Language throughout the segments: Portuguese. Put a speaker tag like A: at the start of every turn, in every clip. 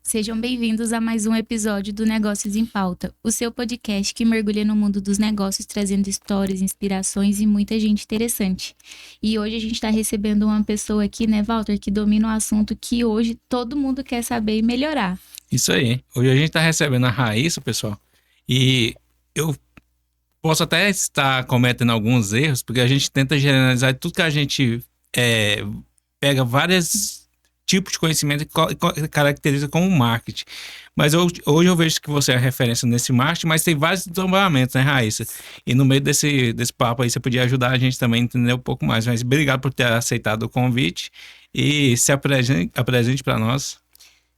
A: Sejam bem-vindos a mais um episódio do Negócios em Pauta, o seu podcast que mergulha no mundo dos negócios, trazendo histórias, inspirações e muita gente interessante. E hoje a gente está recebendo uma pessoa aqui, né, Walter, que domina um assunto que hoje todo mundo quer saber e melhorar.
B: Isso aí. Hoje a gente está recebendo a Raíssa, pessoal, e eu posso até estar cometendo alguns erros, porque a gente tenta generalizar tudo que a gente pega vários tipos de conhecimento e caracteriza como marketing. Mas hoje eu vejo que você é referência nesse marketing, mas tem vários desdobramentos, né, Raíssa? E no meio desse papo aí, você podia ajudar a gente também a entender um pouco mais. Mas obrigado por ter aceitado o convite e se apresente para nós.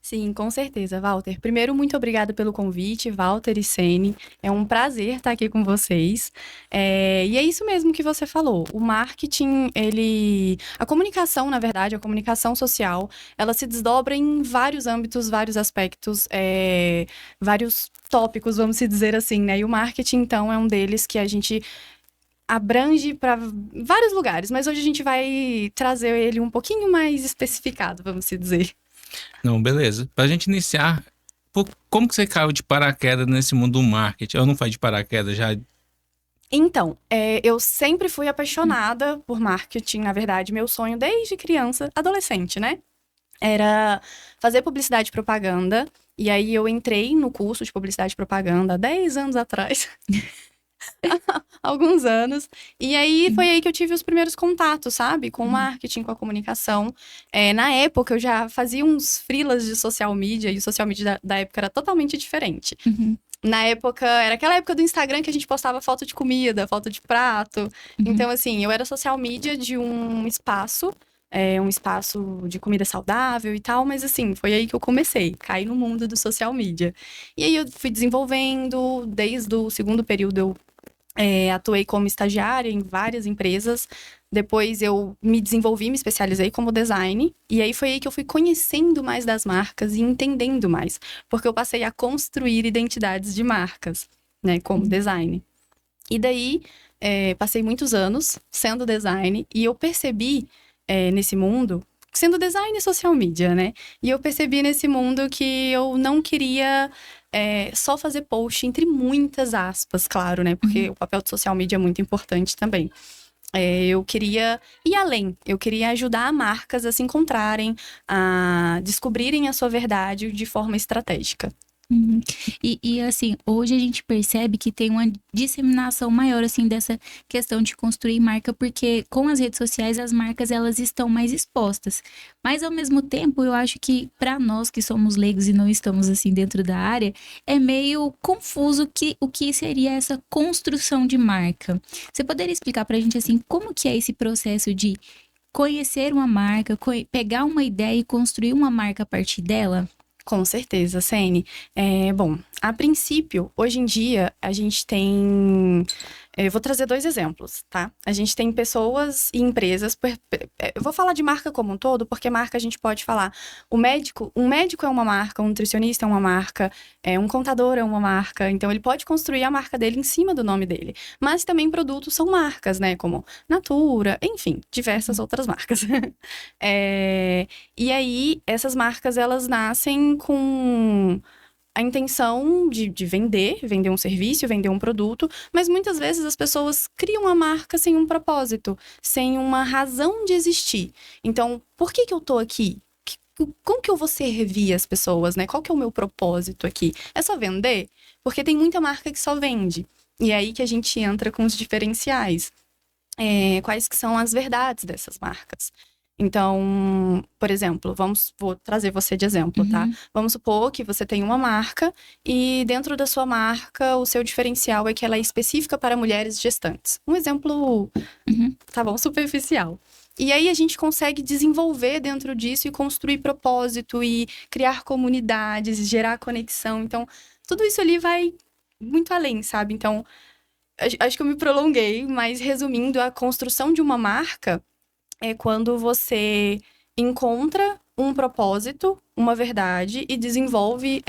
C: Sim, com certeza, Walter. Primeiro, muito obrigada pelo convite, Walter e Sene. É um prazer estar aqui com vocês. E é isso mesmo que você falou. O marketing, a comunicação, na verdade, a comunicação social, ela se desdobra em vários âmbitos, vários aspectos, vários tópicos, vamos se dizer assim, né? E o marketing, então, é um deles que a gente abrange para vários lugares, mas hoje a gente vai trazer ele um pouquinho mais especificado, vamos se dizer.
B: Não, beleza. Pra gente iniciar, como que você caiu de paraquedas nesse mundo do marketing? Eu não fui de paraquedas já.
C: Então, eu sempre fui apaixonada por marketing, na verdade, meu sonho desde criança, adolescente, né? Era fazer publicidade e propaganda. E aí eu entrei no curso de publicidade e propaganda há 10 anos atrás. Alguns anos. E aí foi aí que eu tive os primeiros contatos, sabe? Com o marketing, com a comunicação. Na época eu já fazia uns freelas de social media, e o social media da época era totalmente diferente.
A: Uhum.
C: Na época, era aquela época do Instagram que a gente postava foto de comida, foto de prato.
A: Uhum.
C: Então, assim, eu era social media de um espaço de comida saudável e tal, mas assim, foi aí que eu comecei, caí no mundo do social media. E aí eu fui desenvolvendo, desde o segundo período eu atuei como estagiária em várias empresas. Depois eu me desenvolvi, me especializei como design. E aí foi aí que eu fui conhecendo mais das marcas e entendendo mais. Porque eu passei a construir identidades de marcas, né, como design. E daí, passei muitos anos sendo design e eu percebi nesse mundo, sendo design e social media, né? E eu percebi nesse mundo que eu não queria só fazer post, entre muitas aspas, claro, né? Porque o papel de social media é muito importante também. Eu queria ir além, eu queria ajudar marcas a se encontrarem, a descobrirem a sua verdade de forma estratégica.
A: Uhum. E assim, hoje a gente percebe que tem uma disseminação maior, assim, dessa questão de construir marca, porque com as redes sociais as marcas, elas estão mais expostas. Mas, ao mesmo tempo, eu acho que para nós que somos leigos e não estamos, assim, dentro da área, é meio confuso o que seria essa construção de marca. Você poderia explicar pra gente, assim, como que é esse processo de conhecer uma marca, pegar uma ideia e construir uma marca a partir dela?
C: Com certeza, Sene. Bom, a princípio, hoje em dia, a gente tem... Eu vou trazer 2 exemplos, tá? A gente tem pessoas e empresas... Eu vou falar de marca como um todo, porque marca a gente pode falar... Um médico é uma marca, um nutricionista é uma marca, um contador é uma marca. Então, ele pode construir a marca dele em cima do nome dele. Mas também produtos são marcas, né? Como Natura, enfim, diversas outras marcas. E aí, essas marcas, elas nascem com a intenção de vender um serviço, vender um produto, mas muitas vezes as pessoas criam a marca sem um propósito, sem uma razão de existir. Então, por que eu tô aqui? Como que eu vou servir as pessoas, né? Qual que é o meu propósito aqui? É só vender? Porque tem muita marca que só vende. E é aí que a gente entra com os diferenciais. Quais que são as verdades dessas marcas? Então, por exemplo, vou trazer você de exemplo, tá? Vamos supor que você tem uma marca e dentro da sua marca o seu diferencial é que ela é específica para mulheres gestantes. Um exemplo, tá bom, superficial. E aí a gente consegue desenvolver dentro disso e construir propósito e criar comunidades, gerar conexão. Então, tudo isso ali vai muito além, sabe? Então, acho que eu me prolonguei, mas resumindo, a construção de uma marca é quando você encontra um propósito, uma verdade e desenvolve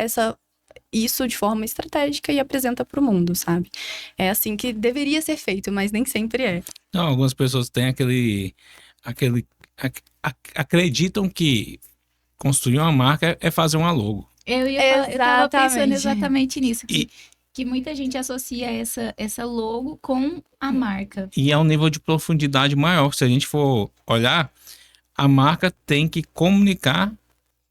C: isso de forma estratégica e apresenta para o mundo, sabe? É assim que deveria ser feito, mas nem sempre é.
B: Não, algumas pessoas têm acreditam que construir uma marca é fazer uma logo.
A: Eu tava pensando
C: Exatamente.
A: exatamente nisso,
B: E,
A: que muita gente associa essa logo com a marca.
B: e é um nível de profundidade maior. Se a gente for olhar, a marca tem que comunicar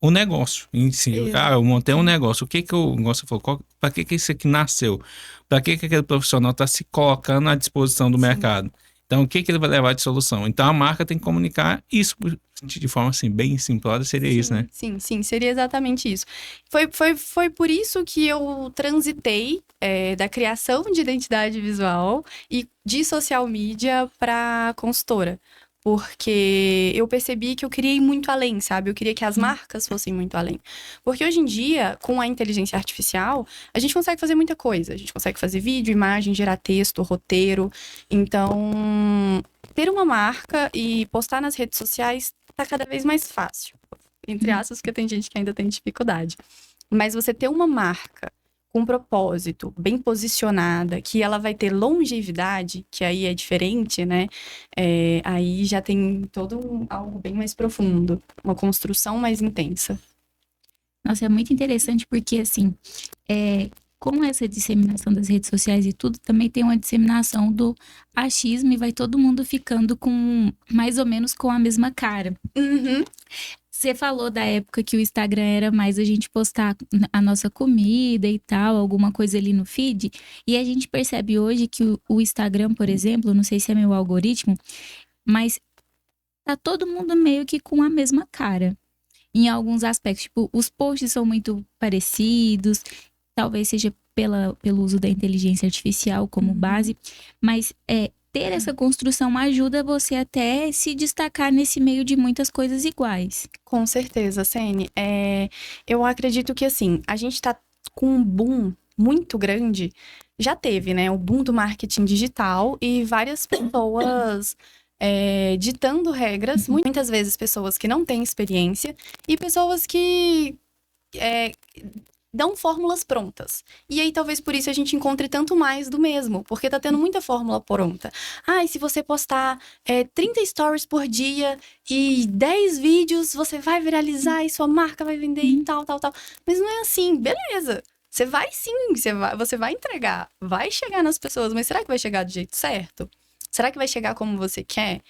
B: o negócio em si. Ah, eu montei um negócio. O que que o negócio falou? Para que isso aqui nasceu? Para que aquele profissional está se colocando à disposição do
C: Sim.
B: mercado? Então, o que que ele vai levar de solução? Então, a marca tem que comunicar isso de forma assim, bem simplória, seria isso, né?
C: Sim, seria exatamente isso. Foi por isso que eu transitei da criação de identidade visual e de social media para consultora. Porque eu percebi que eu queria ir muito além, sabe? Eu queria que as marcas fossem muito além. Porque hoje em dia, com a inteligência artificial, a gente consegue fazer muita coisa. A gente consegue fazer vídeo, imagem, gerar texto, roteiro. Então, ter uma marca e postar nas redes sociais tá cada vez mais fácil. Entre aspas, porque tem gente que ainda tem dificuldade. Mas você ter uma marca com um propósito, bem posicionada, que ela vai ter longevidade, que aí é diferente, né? Aí já tem algo bem mais profundo, uma construção mais intensa.
A: Nossa, é muito interessante porque, assim, com essa disseminação das redes sociais e tudo, também tem uma disseminação do achismo e vai todo mundo ficando com, mais ou menos, com a mesma cara.
C: Uhum.
A: Você falou da época que o Instagram era mais a gente postar a nossa comida e tal, alguma coisa ali no feed. E a gente percebe hoje que o Instagram, por exemplo, não sei se é meu algoritmo, mas tá todo mundo meio que com a mesma cara. Em alguns aspectos, tipo, os posts são muito parecidos, talvez seja pelo uso da inteligência artificial como base, mas ter essa construção ajuda você até se destacar nesse meio de muitas coisas iguais.
C: Com certeza, Sene. Eu acredito que, assim, a gente tá com um boom muito grande. Já teve, né? O boom do marketing digital e várias pessoas ditando regras. Muitas vezes pessoas que não têm experiência e pessoas que dão fórmulas prontas. E aí, talvez por isso a gente encontre tanto mais do mesmo, porque tá tendo muita fórmula pronta. E se você postar 30 stories por dia e 10 vídeos, você vai viralizar e sua marca vai vender e tal. Mas não é assim, beleza. Você vai sim, você vai entregar, vai chegar nas pessoas, mas será que vai chegar do jeito certo? Será que vai chegar como você quer?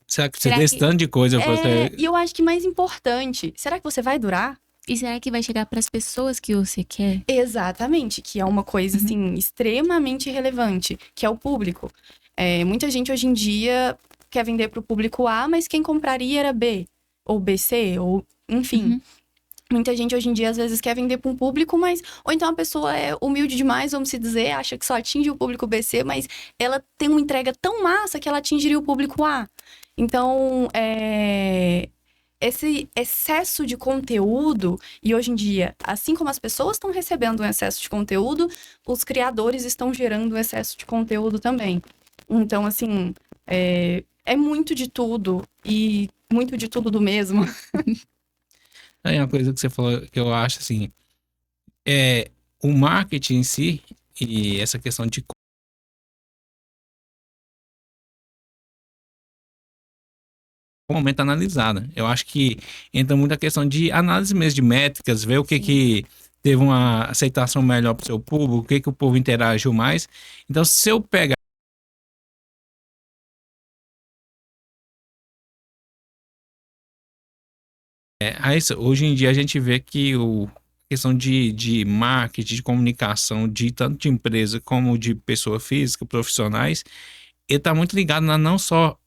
B: Será que você desse tanto de coisa pra você...
C: E eu acho que mais importante, será que você vai durar?
A: E será que vai chegar para as pessoas que você quer?
C: Exatamente, que é uma coisa, assim, extremamente relevante, que é o público. Muita gente hoje em dia quer vender para o público A, mas quem compraria era B, ou BC, ou enfim. Muita gente hoje em dia, às vezes, quer vender para um público, mas... Ou então a pessoa é humilde demais, vamos se dizer, acha que só atinge o público BC, mas ela tem uma entrega tão massa que ela atingiria o público A. Então, esse excesso de conteúdo, e hoje em dia, assim como as pessoas estão recebendo um excesso de conteúdo, os criadores estão gerando um excesso de conteúdo também. Então, assim, é muito de tudo, e muito de tudo do mesmo.
B: É uma coisa que você falou que eu acho assim, o marketing em si e essa questão de momento analisada. Eu acho que entra muito a questão de análise mesmo de métricas, ver o que que teve uma aceitação melhor para o seu público, o que que o povo interagiu mais. Então, se eu pegar hoje em dia a gente vê que a questão de marketing, de comunicação, de tanto de empresa como de pessoa física, profissionais, ele está muito ligado a não só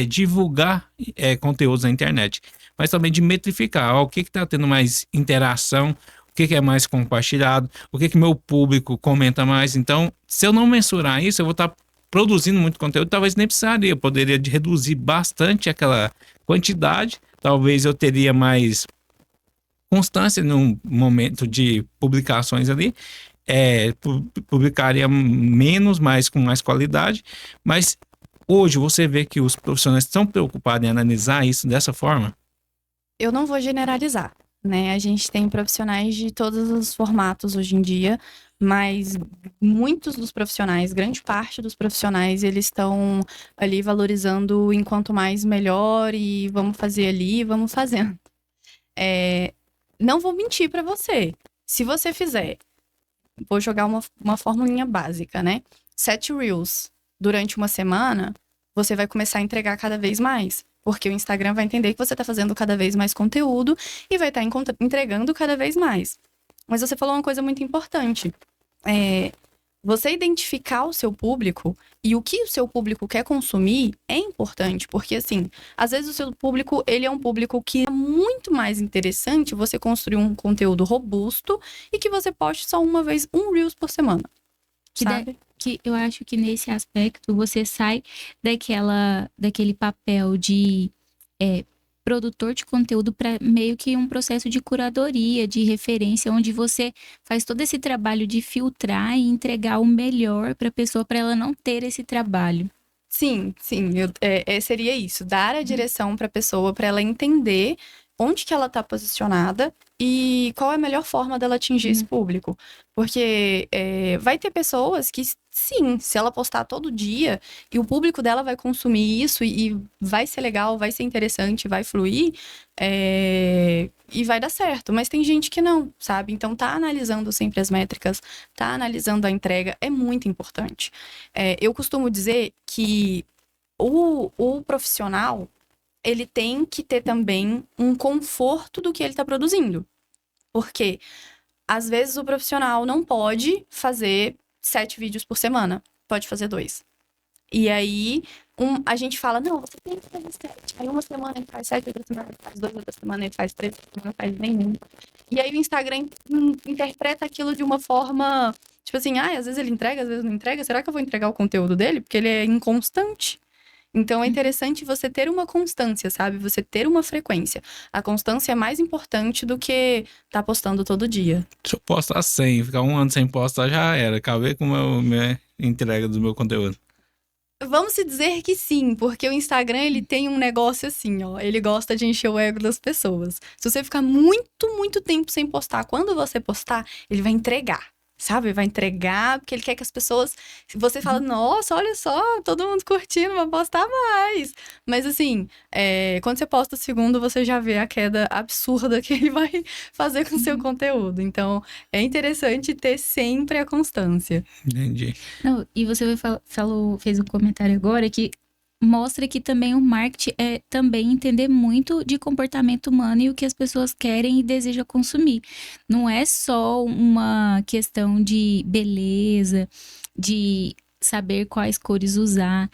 B: divulgar conteúdos na internet, mas também de metrificar o que está tendo mais interação, o que é mais compartilhado, o que meu público comenta mais. Então, se eu não mensurar isso, eu vou estar produzindo muito conteúdo, talvez nem precisaria, eu poderia reduzir bastante aquela quantidade, talvez eu teria mais constância no momento de publicações ali, publicaria menos, mas com mais qualidade, mas hoje você vê que os profissionais estão preocupados em analisar isso dessa forma?
C: Eu não vou generalizar, né? A gente tem profissionais de todos os formatos hoje em dia, mas muitos dos profissionais, grande parte dos profissionais, eles estão ali valorizando enquanto mais melhor e vamos fazer ali, vamos fazendo. Não vou mentir para você. Se você fizer, vou jogar uma formulinha básica, né? 7 Reels durante uma semana, você vai começar a entregar cada vez mais. Porque o Instagram vai entender que você está fazendo cada vez mais conteúdo e vai estar entregando cada vez mais. Mas você falou uma coisa muito importante. Você identificar o seu público e o que o seu público quer consumir é importante, porque assim, às vezes o seu público, ele é um público que é muito mais interessante você construir um conteúdo robusto e que você poste só uma vez, um Reels por semana, sabe?
A: Que eu acho que nesse aspecto você sai daquele papel de produtor de conteúdo para meio que um processo de curadoria, de referência, onde você faz todo esse trabalho de filtrar e entregar o melhor para a pessoa, para ela não ter esse trabalho.
C: Sim, seria isso, dar a direção para a pessoa, para ela entender onde que ela está posicionada e qual é a melhor forma dela atingir esse público. Porque vai ter pessoas que, sim, se ela postar todo dia e o público dela vai consumir isso e vai ser legal, vai ser interessante, vai fluir, e vai dar certo. Mas tem gente que não, sabe? Então, tá analisando sempre as métricas, tá analisando a entrega, é muito importante. Eu costumo dizer que o profissional, ele tem que ter também um conforto do que ele está produzindo. Porque, às vezes, o profissional não pode fazer 7 vídeos por semana. Pode fazer 2. E aí, a gente fala, não, você tem que fazer 7. Aí uma semana ele faz 7, outra semana ele faz 2, outra semana ele faz 3, outra semana ele faz nenhum. E aí o Instagram interpreta aquilo de uma forma, tipo assim, às vezes ele entrega, às vezes não entrega. Será que eu vou entregar o conteúdo dele? Porque ele é inconstante. Então, é interessante você ter uma constância, sabe? Você ter uma frequência. A constância é mais importante do que tá postando todo dia.
B: Se eu postar 100, ficar um ano sem postar, já era. Acabei com a minha entrega do meu conteúdo.
C: Vamos se dizer que sim, porque o Instagram, ele tem um negócio assim, ó. Ele gosta de encher o ego das pessoas. Se você ficar muito, muito tempo sem postar, quando você postar, ele vai entregar. Sabe? Vai entregar, porque ele quer que as pessoas... Você fala, nossa, olha só, todo mundo curtindo, vou postar mais. Mas assim, quando você posta o segundo, você já vê a queda absurda que ele vai fazer com o seu conteúdo. Então, é interessante ter sempre a constância.
B: Entendi.
A: Não, e você fez um comentário agora que mostra que também o marketing é também entender muito de comportamento humano e o que as pessoas querem e desejam consumir. Não é só uma questão de beleza, de saber quais cores usar,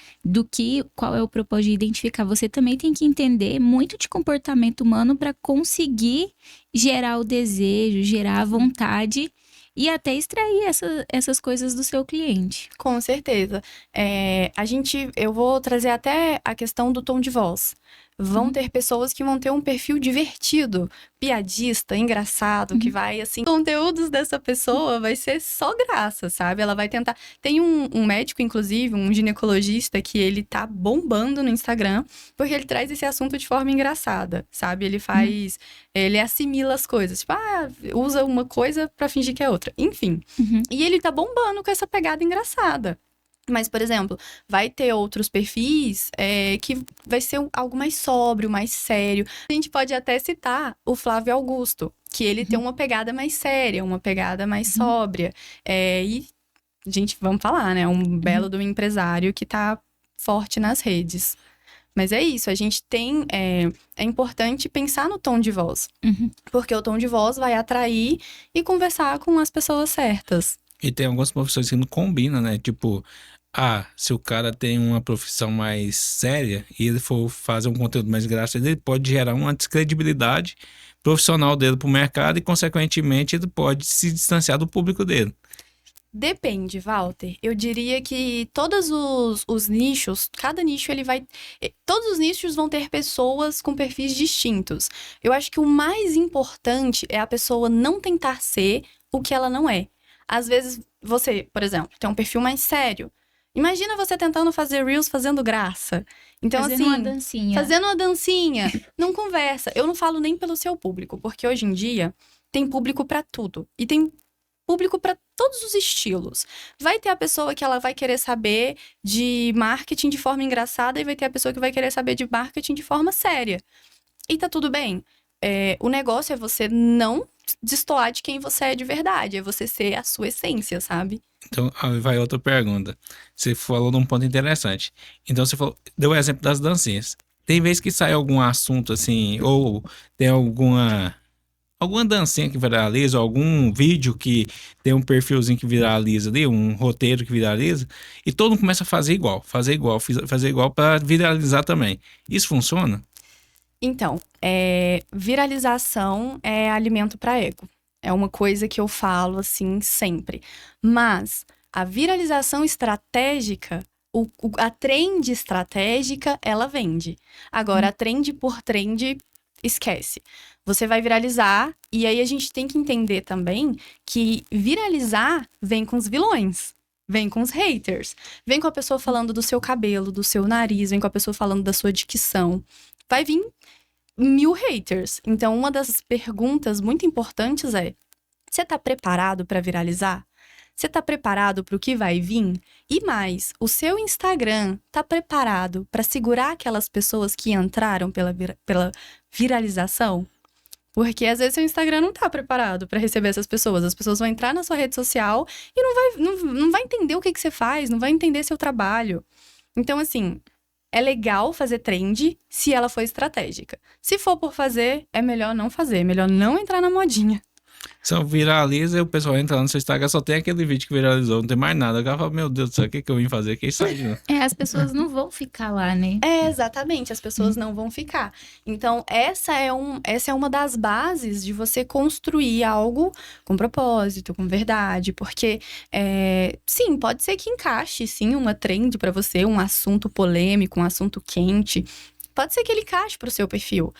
A: qual é o propósito de identificar. Você também tem que entender muito de comportamento humano para conseguir gerar o desejo, gerar a vontade e até extrair essas coisas do seu cliente.
C: Com certeza. Eu vou trazer até a questão do tom de voz. Vão ter pessoas que vão ter um perfil divertido, piadista, engraçado, que vai, assim... Conteúdos dessa pessoa vai ser só graça, sabe? Ela vai tentar... Tem um médico, inclusive, um ginecologista, que ele tá bombando no Instagram, porque ele traz esse assunto de forma engraçada, sabe? Ele faz... Ele assimila as coisas. Tipo, usa uma coisa pra fingir que é outra. Enfim. E ele tá bombando com essa pegada engraçada. Mas, por exemplo, vai ter outros perfis que vai ser algo mais sóbrio, mais sério. A gente pode até citar o Flávio Augusto, que ele tem uma pegada mais séria, uma pegada mais sóbria. E, gente, vamos falar, né? Um belo do empresário que tá forte nas redes. Mas é isso, a gente tem... É importante pensar no tom de voz. Porque o tom de voz vai atrair e conversar com as pessoas certas.
B: E tem algumas profissões que não combinam, né? Tipo, se o cara tem uma profissão mais séria e ele for fazer um conteúdo mais engraçado, ele pode gerar uma descredibilidade profissional dele pro mercado e, consequentemente, ele pode se distanciar do público dele.
C: Depende, Walter. Eu diria que todos os nichos, cada nicho ele vai... Todos os nichos vão ter pessoas com perfis distintos. Eu acho que o mais importante é a pessoa não tentar ser o que ela não é. Às vezes, você, por exemplo, tem um perfil mais sério. Imagina você tentando fazer Reels fazendo graça. Então,
A: fazendo uma dancinha.
C: Fazendo uma dancinha. Não conversa. Eu não falo nem pelo seu público, porque hoje em dia tem público pra tudo. E tem público pra todos os estilos. Vai ter a pessoa que ela vai querer saber de marketing de forma engraçada e vai ter a pessoa que vai querer saber de marketing de forma séria. E tá tudo bem. o negócio é você não destoar de quem você é de verdade. É você ser a sua essência, sabe?
B: Então, aí vai outra pergunta. Você falou num ponto interessante. Então, você falou, deu o exemplo das dancinhas. Tem vezes que sai algum assunto assim, ou tem alguma dancinha que viraliza, ou algum vídeo que tem um perfilzinho que viraliza ali, um roteiro que viraliza, e todo mundo começa a fazer igual para viralizar também. Isso funciona?
C: Então, viralização é alimento para ego. É uma coisa que eu falo assim sempre. Mas a viralização estratégica, a trend estratégica, ela vende. Agora, a trend por trend, esquece. Você vai viralizar, e aí a gente tem que entender também que viralizar vem com os vilões. Vem com os haters. Vem com a pessoa falando do seu cabelo, do seu nariz, vem com a pessoa falando da sua dicção. Vai vir 1000 haters. Então, uma das perguntas muito importantes é: você tá preparado para viralizar? Você tá preparado para o que vai vir? E mais, o seu Instagram tá preparado para segurar aquelas pessoas que entraram pela viralização? Porque às vezes seu Instagram não tá preparado para receber essas pessoas. As pessoas vão entrar na sua rede social e não vai entender o que você faz, não vai entender seu trabalho. Então, assim, é legal fazer trend se ela for estratégica. Se for por fazer, é melhor não fazer, é melhor não entrar na modinha.
B: Se eu viraliza e o pessoal entra lá no seu Instagram, só tem aquele vídeo que viralizou, não tem mais nada. O cara fala, meu Deus do céu, o que eu vim fazer? Que isso aí?
A: As pessoas não vão ficar lá, né?
C: Exatamente, as pessoas não vão ficar. Então, essa é uma das bases de você construir algo com propósito, com verdade. Porque, sim, pode ser que encaixe, sim, uma trend pra você, um assunto polêmico, um assunto quente. Pode ser que ele encaixe para o seu perfil.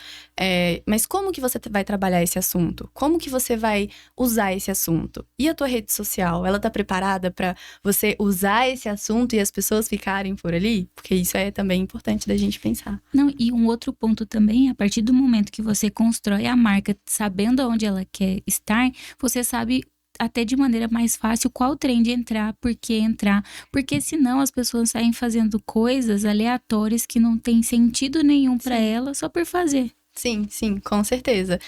C: Mas como que você vai trabalhar esse assunto? Como que você vai usar esse assunto? E a tua rede social, ela tá preparada para você usar esse assunto e as pessoas ficarem por ali? Porque isso é também importante da gente pensar.
A: Não, e um outro ponto também, a partir do momento que você constrói a marca sabendo aonde ela quer estar, você sabe até de maneira mais fácil qual trend entrar, por que entrar. Porque senão as pessoas saem fazendo coisas aleatórias que não tem sentido nenhum para elas só por fazer.
C: Sim, com certeza.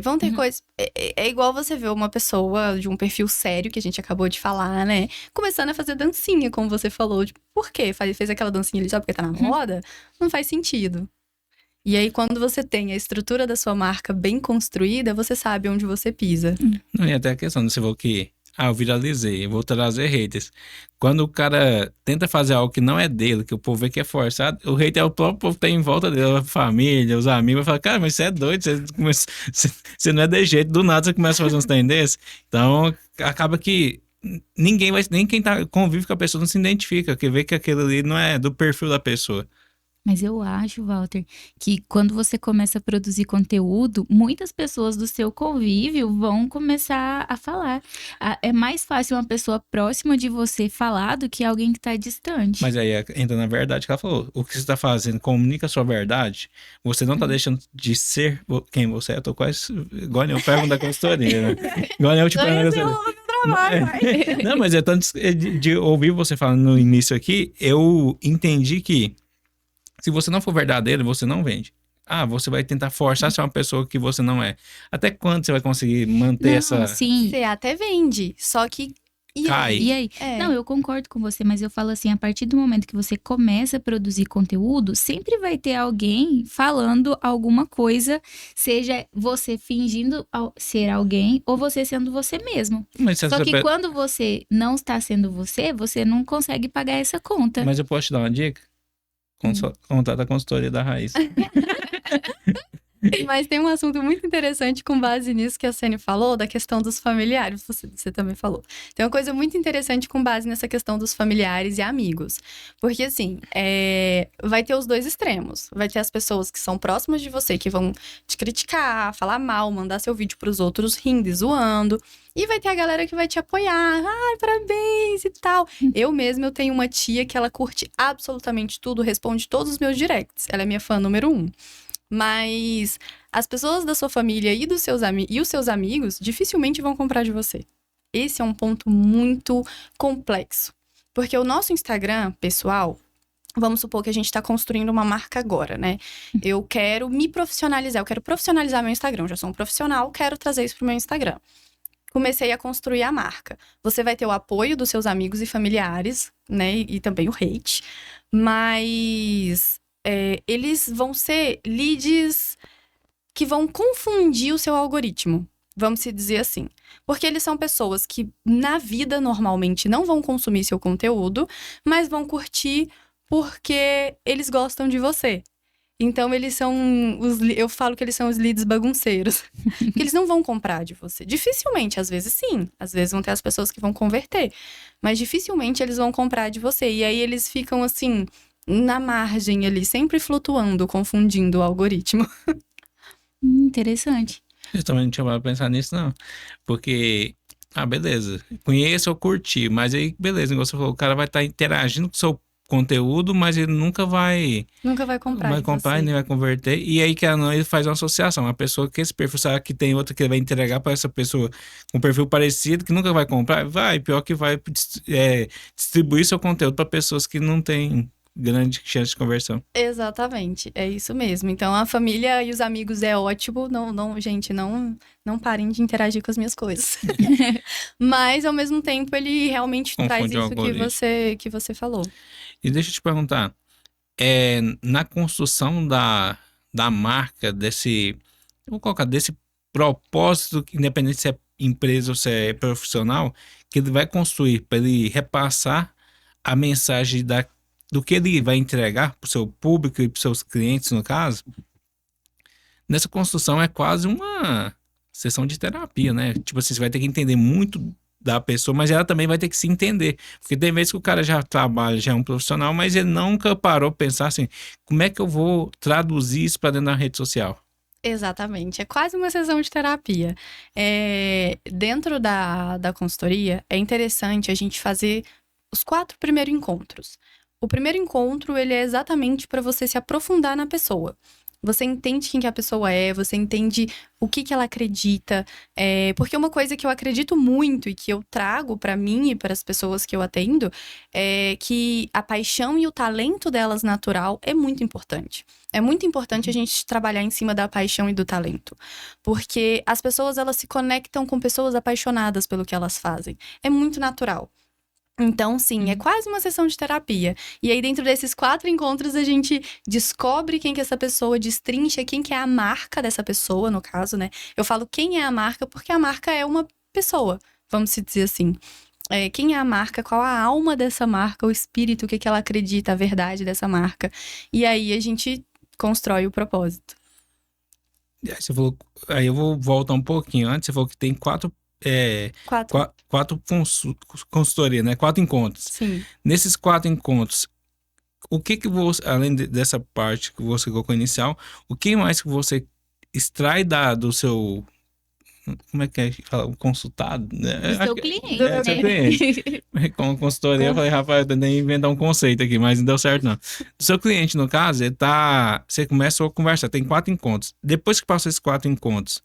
C: Vão ter coisas... É igual você ver uma pessoa de um perfil sério, que a gente acabou de falar, né? Começando a fazer dancinha, como você falou. Tipo, por quê? Fez aquela dancinha ali só porque tá na moda? Não faz sentido. E aí, quando você tem a estrutura da sua marca bem construída, você sabe onde você pisa.
B: Não, e até a questão, você falou que, eu viralizei, eu vou trazer haters. Quando o cara tenta fazer algo que não é dele, que o povo vê que é forçado, o hater é o próprio povo que tem em volta dele, a família, os amigos, vai falar, cara, mas você é doido, você não é de jeito, do nada você começa a fazer uns trem desses. Então, acaba que nem quem convive com a pessoa não se identifica, que vê que aquilo ali não é do perfil da pessoa.
A: Mas eu acho, Walter, que quando você começa a produzir conteúdo, muitas pessoas do seu convívio vão começar a falar. É mais fácil uma pessoa próxima de você falar do que alguém que está distante.
B: Mas aí entra na verdade que ela falou. O que você está fazendo comunica a sua verdade. Você não está deixando de ser quem você é. Eu tô quase... Igual eu pego da consultoria, né? Igual eu te pego da consultoria. Não, mas é tanto de ouvir você falando no início aqui, eu entendi que se você não for verdadeiro, você não vende. Você vai tentar forçar ser uma pessoa que você não é. Até quando você vai conseguir manter essa...
A: Sim.
C: Você até vende, só que...
B: Cai.
A: E aí? Não, eu concordo com você, mas eu falo assim, a partir do momento que você começa a produzir conteúdo, sempre vai ter alguém falando alguma coisa, seja você fingindo ser alguém ou você sendo você mesmo. Só que quando você não está sendo você, você não consegue pagar essa conta.
B: Mas eu posso te dar uma dica? Contato a consultoria da Raiz.
C: Mas tem um assunto muito interessante com base nisso que a Sene falou, da questão dos familiares, você também falou. Tem uma coisa muito interessante com base nessa questão dos familiares e amigos. Porque, assim, vai ter os dois extremos. Vai ter as pessoas que são próximas de você, que vão te criticar, falar mal, mandar seu vídeo pros outros rindo e zoando. E vai ter a galera que vai te apoiar. Ai, parabéns e tal. Eu tenho uma tia que ela curte absolutamente tudo, responde todos os meus directs. Ela é minha fã número 1. Mas as pessoas da sua família e os seus amigos dificilmente vão comprar de você. Esse é um ponto muito complexo. Porque o nosso Instagram, pessoal, Vamos supor que a gente está construindo uma marca agora, né? Eu quero me profissionalizar, eu quero profissionalizar meu Instagram. Eu já sou um profissional, quero trazer isso para o meu Instagram. Comecei a construir a marca. Você vai ter o apoio dos seus amigos e familiares, né? E também o hate. Mas eles vão ser leads que vão confundir o seu algoritmo. Vamos se dizer assim. Porque eles são pessoas que, na vida, normalmente, não vão consumir seu conteúdo, mas vão curtir porque eles gostam de você. Então, eles são eu falo que eles são os leads bagunceiros. Porque eles não vão comprar de você. Dificilmente, às vezes sim. Às vezes vão ter as pessoas que vão converter. Mas dificilmente eles vão comprar de você. E aí eles ficam assim, na margem ali, sempre flutuando, confundindo o algoritmo.
A: Interessante.
B: Eu também não tinha parado pra pensar nisso, não. Porque, beleza. Conheço ou curti, mas aí, beleza, igual você falou, o cara vai estar interagindo com o seu conteúdo, mas ele nunca vai
C: comprar de
B: comprar
C: você.
B: e nem vai converter. E aí, que não, ele faz uma associação. Uma pessoa que esse perfil sabe que tem outra que ele vai entregar para essa pessoa com um perfil parecido, que nunca vai comprar, pior que vai distribuir seu conteúdo para pessoas que não têm grande chance de conversão.
C: Exatamente, é isso mesmo. Então, a família e os amigos é ótimo. Gente, não parem de interagir com as minhas coisas. Mas, ao mesmo tempo, ele realmente traz
B: Confunde o
C: isso
B: algoritmo.
C: que você falou.
B: E deixa eu te perguntar, na construção da marca, vou colocar, desse propósito, independente se é empresa ou se é profissional, que ele vai construir para ele repassar a mensagem do que ele vai entregar para o seu público e para os seus clientes, no caso, nessa construção é quase uma sessão de terapia, né? Tipo assim, você vai ter que entender muito da pessoa, mas ela também vai ter que se entender. Porque tem vezes que o cara já trabalha, já é um profissional, mas ele nunca parou pra pensar assim, como é que eu vou traduzir isso para dentro da rede social?
C: Exatamente, é quase uma sessão de terapia. Dentro da consultoria, é interessante a gente fazer os 4 primeiros encontros. O primeiro encontro, ele é exatamente para você se aprofundar na pessoa. Você entende quem que a pessoa é, você entende o que ela acredita. Porque uma coisa que eu acredito muito e que eu trago para mim e para as pessoas que eu atendo é que a paixão e o talento delas natural é muito importante. É muito importante a gente trabalhar em cima da paixão e do talento. Porque as pessoas, elas se conectam com pessoas apaixonadas pelo que elas fazem. É muito natural. Então, sim, é quase uma sessão de terapia. E aí, dentro desses 4 encontros, a gente descobre quem que é essa pessoa, destrincha quem que é a marca dessa pessoa, no caso, né? Eu falo quem é a marca, porque a marca é uma pessoa, vamos se dizer assim. Quem é a marca, qual a alma dessa marca, o espírito, o que que ela acredita, a verdade dessa marca. E aí, a gente constrói o propósito.
B: Aí você falou, aí eu vou voltar um pouquinho antes, você falou que tem 4 consultoria, né? 4 encontros.
C: Sim.
B: Nesses 4 encontros, o que você, além dessa parte que você colocou inicial, o que mais que você extrai do seu, como é que é? Fala, o consultado? Né?
A: Do seu cliente,
B: né? Seu cliente. Com a consultoria, eu falei, rapaz, eu tentei inventar um conceito aqui, mas não deu certo, não. Do seu cliente, no caso, você começa a conversar, tem 4 encontros. Depois que passa esses 4 encontros,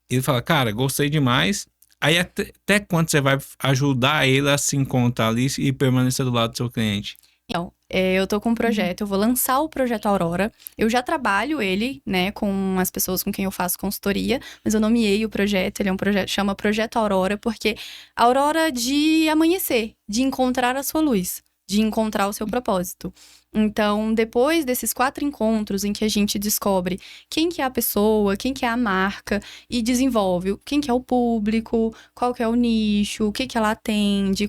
B: ele fala, cara, gostei demais. Aí até quando você vai ajudar ele a se encontrar ali e permanecer do lado do seu cliente?
C: Então, eu tô com um projeto, eu vou lançar o projeto Aurora. Eu já trabalho ele, né, com as pessoas com quem eu faço consultoria, mas eu nomeei o projeto, ele é um projeto, chama Projeto Aurora, porque a aurora de amanhecer, de encontrar a sua luz, de encontrar o seu propósito. Então, depois desses 4 encontros em que a gente descobre quem que é a pessoa, quem que é a marca e desenvolve quem que é o público, qual que é o nicho, o que que ela atende,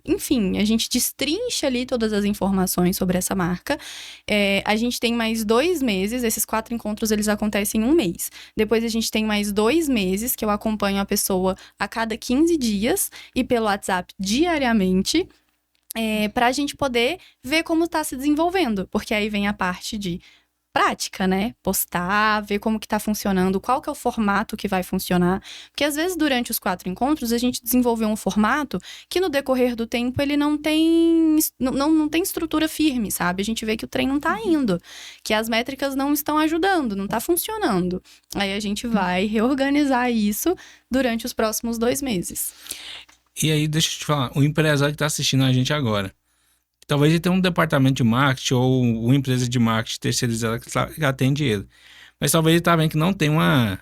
C: enfim, a gente destrincha ali todas as informações sobre essa marca. A gente tem mais 2 meses, esses 4 encontros eles acontecem em um mês. Depois a gente tem mais 2 meses que eu acompanho a pessoa a cada 15 dias e pelo WhatsApp diariamente. Para a gente poder ver como está se desenvolvendo, porque aí vem a parte de prática, né? Postar, ver como que tá funcionando, qual que é o formato que vai funcionar. Porque às vezes durante os 4 encontros a gente desenvolveu um formato que no decorrer do tempo ele não tem estrutura firme, sabe? A gente vê que o trem não tá indo, que as métricas não estão ajudando, não tá funcionando. Aí a gente vai reorganizar isso durante os próximos 2 meses.
B: E aí, deixa eu te falar, o empresário que tá assistindo a gente agora, Talvez ele tenha um departamento de marketing ou uma empresa de marketing terceirizada que atende ele. Mas talvez ele tá vendo que não tem uma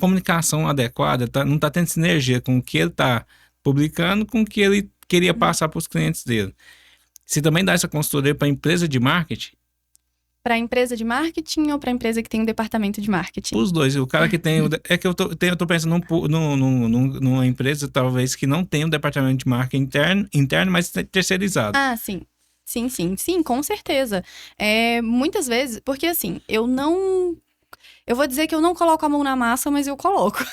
B: comunicação adequada, não tá tendo sinergia com o que ele tá publicando com o que ele queria passar para os clientes dele. Se também dá essa consultoria para a empresa de marketing,
C: Para a empresa de marketing ou para a empresa que tem um departamento de marketing?
B: os dois. O cara que tem... É que eu tô pensando numa empresa, talvez, que não tem um departamento de marketing interno, mas terceirizado.
C: Ah, sim. Sim, com certeza. Muitas vezes, porque assim, eu vou dizer que eu não coloco a mão na massa, mas eu coloco.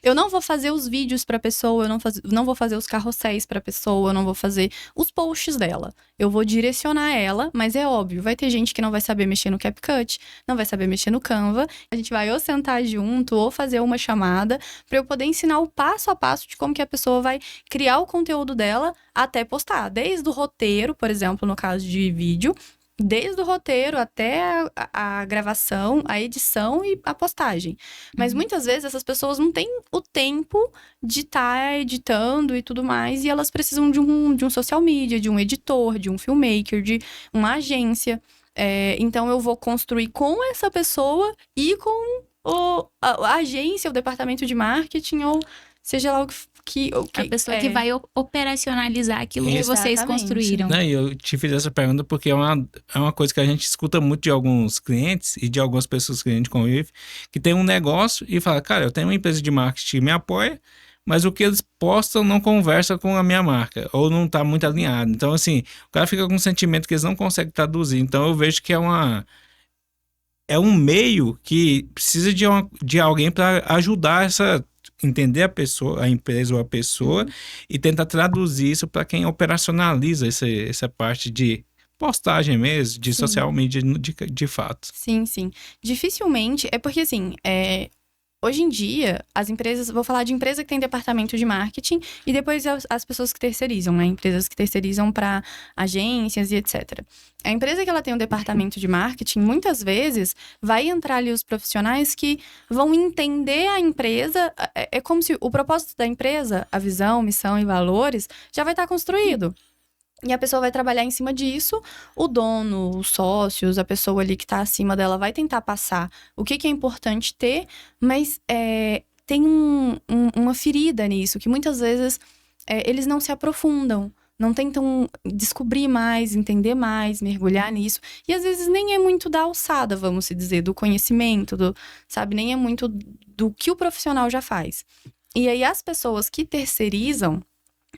C: Eu não vou fazer os vídeos pra pessoa, eu não vou fazer os carrosséis pra pessoa, eu não vou fazer os posts dela. Eu vou direcionar ela, mas é óbvio, vai ter gente que não vai saber mexer no CapCut, não vai saber mexer no Canva. A gente vai ou sentar junto ou fazer uma chamada pra eu poder ensinar o passo a passo de como que a pessoa vai criar o conteúdo dela até postar. Desde o roteiro, por exemplo, no caso de vídeo, desde o roteiro até a gravação, a edição e a postagem. Mas muitas vezes essas pessoas não têm o tempo de estar editando e tudo mais, e elas precisam de um social media, de um editor, de um filmmaker, de uma agência. Então eu vou construir com essa pessoa e com a agência, o departamento de marketing, ou seja lá o que
A: A pessoa que vai operacionalizar aquilo que vocês
C: Exatamente.
A: construíram.
B: Não, e eu te fiz essa pergunta porque é uma coisa que a gente escuta muito de alguns clientes e de algumas pessoas que a gente convive, que tem um negócio e fala, cara, eu tenho uma empresa de marketing que me apoia, mas o que eles postam não conversa com a minha marca, ou não tá muito alinhado. Então, assim, o cara fica com um sentimento que eles não conseguem traduzir. Então, eu vejo que é um meio que precisa de alguém para ajudar entender a pessoa, a empresa ou a pessoa, e tentar traduzir isso para quem operacionaliza essa parte de postagem mesmo, de social media de fato.
C: Sim. Dificilmente, é porque assim, hoje em dia, as empresas, vou falar de empresa que tem departamento de marketing e depois as pessoas que terceirizam, né? Empresas que terceirizam para agências e etc. A empresa que ela tem um departamento de marketing, muitas vezes, vai entrar ali os profissionais que vão entender a empresa. É como se o propósito da empresa, a visão, missão e valores, já vai estar construído. E a pessoa vai trabalhar em cima disso, o dono, os sócios, a pessoa ali que está acima dela vai tentar passar o que é importante ter, mas tem uma ferida nisso, que muitas vezes eles não se aprofundam, não tentam descobrir mais, entender mais, mergulhar nisso. E às vezes nem é muito da alçada, vamos se dizer, do conhecimento, sabe? Nem é muito do que o profissional já faz. E aí as pessoas que terceirizam,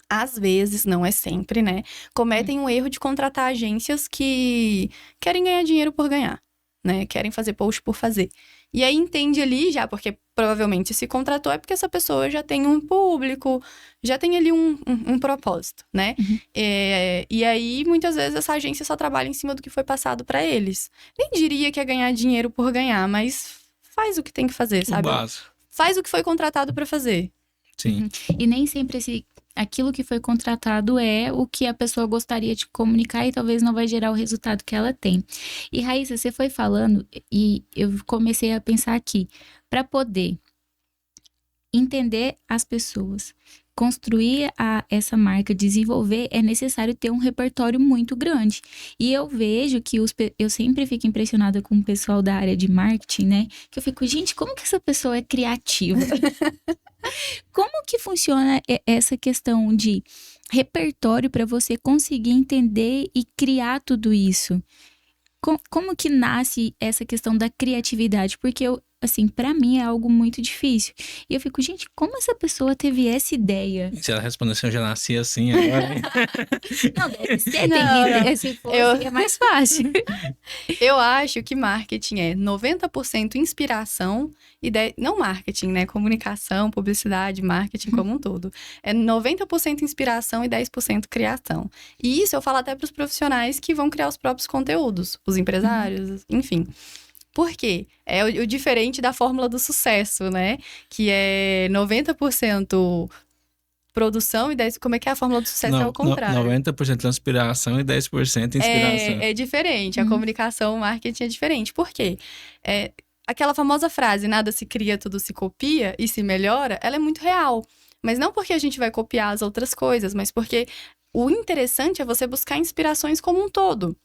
C: às vezes, não é sempre, né? Cometem um erro de contratar agências que querem ganhar dinheiro por ganhar, né? Querem fazer post por fazer. E aí entende ali já, porque provavelmente se contratou é porque essa pessoa já tem um público, já tem ali um propósito, né? E aí, muitas vezes, essa agência só trabalha em cima do que foi passado pra eles. Nem diria que é ganhar dinheiro por ganhar, mas faz o que tem que fazer, sabe?
B: O básico.
C: Faz o que foi contratado pra fazer.
B: Sim.
A: E nem sempre aquilo que foi contratado é o que a pessoa gostaria de comunicar e talvez não vai gerar o resultado que ela tem. E Raíssa, você foi falando e eu comecei a pensar aqui, para poder entender as pessoas, construir essa marca, desenvolver, é necessário ter um repertório muito grande. E eu vejo que eu sempre fico impressionada com o pessoal da área de marketing, né? Que eu fico, gente, como que essa pessoa é criativa? Como que funciona essa questão de repertório para você conseguir entender e criar tudo isso? Como que nasce essa questão da criatividade? Porque assim, para mim é algo muito difícil. E eu fico, gente, como essa pessoa teve essa ideia?
B: Se ela respondesse, eu já nasci assim agora.
A: Não, deve ser,
C: Não.
A: se fosse, é mais fácil.
C: Eu acho que marketing é 90% inspiração e não marketing, né? Comunicação, publicidade, marketing como um todo. É 90% inspiração e 10% criação. E isso eu falo até para os profissionais que vão criar os próprios conteúdos, os empresários, enfim. Por quê? É o diferente da fórmula do sucesso, né? Que é 90% produção e 10%... Como é que é a fórmula do sucesso? É o contrário.
B: 90% inspiração e 10% inspiração.
C: É diferente. A comunicação, o marketing é diferente. Por quê? Aquela famosa frase, nada se cria, tudo se copia e se melhora, ela é muito real. Mas não porque a gente vai copiar as outras coisas, mas porque O interessante é você buscar inspirações como um todo.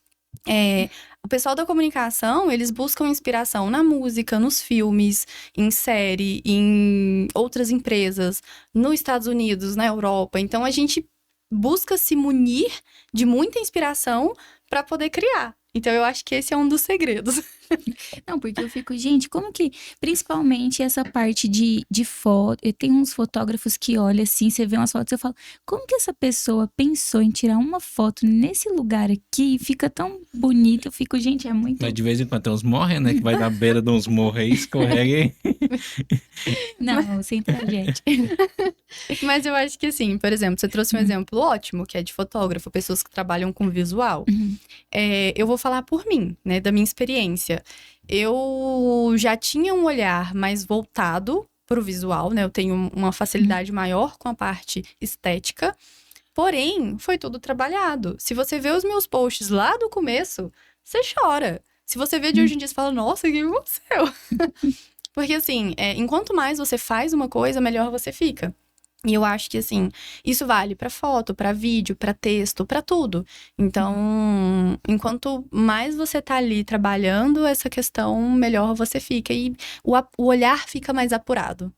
C: O pessoal da comunicação, eles buscam inspiração na música, nos filmes, em série, em outras empresas, nos Estados Unidos, na Europa. Então, a gente busca se munir de muita inspiração para poder criar. Então, eu acho que esse é um dos segredos.
A: Não, porque eu fico, gente, como que, principalmente essa parte de foto, eu tenho uns fotógrafos que olham assim, você vê umas fotos, eu falo, como que essa pessoa pensou em tirar uma foto nesse lugar aqui, fica tão bonito, eu fico, gente, é muito...
B: Mas de vez em quando tem uns morrem, né? Que vai na beira de uns morros aí, escorrega e...
A: Não, sem tragédia.
C: Mas eu acho que assim, por exemplo, você trouxe um exemplo ótimo, que é de fotógrafo, pessoas que trabalham com visual. Eu vou falar por mim, né, da minha experiência. Eu já tinha um olhar mais voltado para o visual, né? Eu tenho uma facilidade maior com a parte estética. Porém, foi tudo trabalhado. Se você vê os meus posts lá do começo, você chora. Se você vê de hoje em dia, você fala, nossa, o que aconteceu? Porque assim, enquanto mais você faz uma coisa, melhor você fica. E eu acho que, assim, isso vale pra foto, pra vídeo, pra texto, pra tudo. Então, enquanto mais você tá ali trabalhando essa questão, melhor você fica. E o olhar fica mais apurado.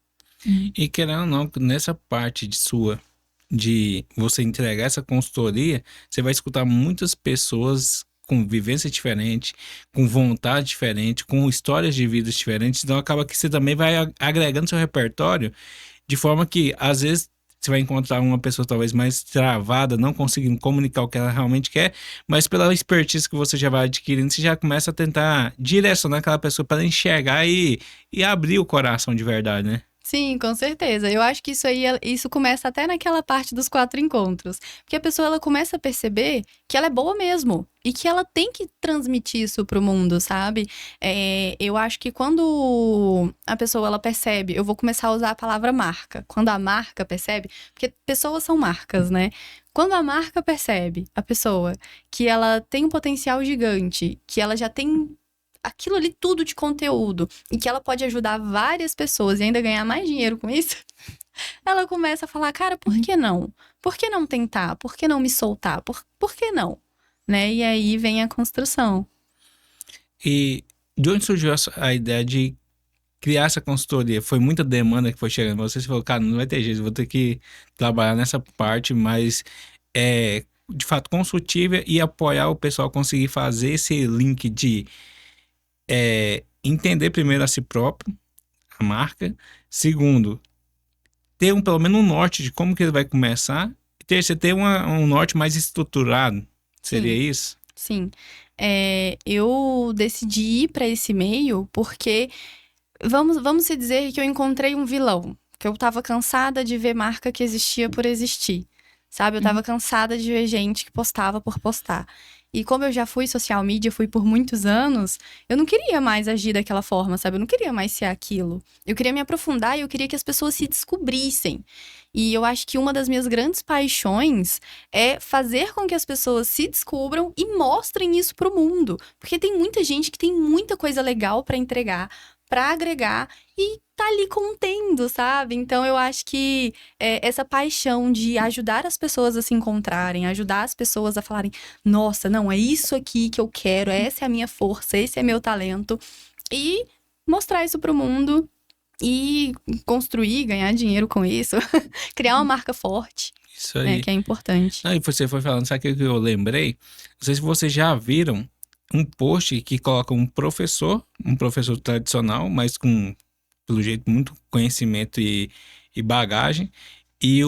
B: E querendo ou não, nessa parte de você entregar essa consultoria, você vai escutar muitas pessoas com vivência diferente, com vontade diferente, com histórias de vidas diferentes. Então, acaba que você também vai agregando seu repertório de forma que, às vezes, você vai encontrar uma pessoa talvez mais travada, não conseguindo comunicar o que ela realmente quer, mas pela expertise que você já vai adquirindo, você já começa a tentar direcionar aquela pessoa para enxergar e abrir o coração de verdade, né?
C: Sim, com certeza. Eu acho que isso começa até naquela parte dos 4 encontros. Porque a pessoa, ela começa a perceber que ela é boa mesmo. E que ela tem que transmitir isso pro mundo, sabe? Eu acho que quando a pessoa, ela percebe... Eu vou começar a usar a palavra marca. Quando a marca percebe... Porque pessoas são marcas, né? Quando a marca percebe, a pessoa, que ela tem um potencial gigante, que ela já tem... aquilo ali tudo de conteúdo e que ela pode ajudar várias pessoas e ainda ganhar mais dinheiro com isso, ela começa a falar, cara, por que não? Por que não tentar? Por que não me soltar? Por que não? Né? E aí vem a construção.
B: E de onde surgiu a ideia de criar essa consultoria? Foi muita demanda que foi chegando. Você falou, cara, não vai ter jeito, vou ter que trabalhar nessa parte, mas de fato consultiva e apoiar o pessoal a conseguir fazer esse link de entender primeiro a si próprio, a marca. Segundo, ter pelo menos um norte de como que ele vai começar. E terceiro, ter um norte mais estruturado. Seria isso?
C: Sim. Eu decidi ir para esse meio porque, vamos se dizer que eu encontrei um vilão. Que eu tava cansada de ver marca que existia por existir. Sabe? Eu tava cansada de ver gente que postava por postar. E como eu já fui social media, fui por muitos anos, eu não queria mais agir daquela forma, sabe? Eu não queria mais ser aquilo. Eu queria me aprofundar e eu queria que as pessoas se descobrissem. E eu acho que uma das minhas grandes paixões é fazer com que as pessoas se descubram e mostrem isso pro mundo. Porque tem muita gente que tem muita coisa legal pra entregar, pra agregar e tá ali contendo, sabe? Então eu acho que essa paixão de ajudar as pessoas a se encontrarem, ajudar as pessoas a falarem, nossa, não, é isso aqui que eu quero, essa é a minha força, esse é meu talento, e mostrar isso pro mundo e construir, ganhar dinheiro com isso, criar uma marca forte.
B: Isso aí.
C: Que é importante.
B: E você foi falando, sabe o que eu lembrei? Não sei se vocês já viram um post que coloca um professor tradicional, mas com, pelo jeito, muito conhecimento e bagagem. E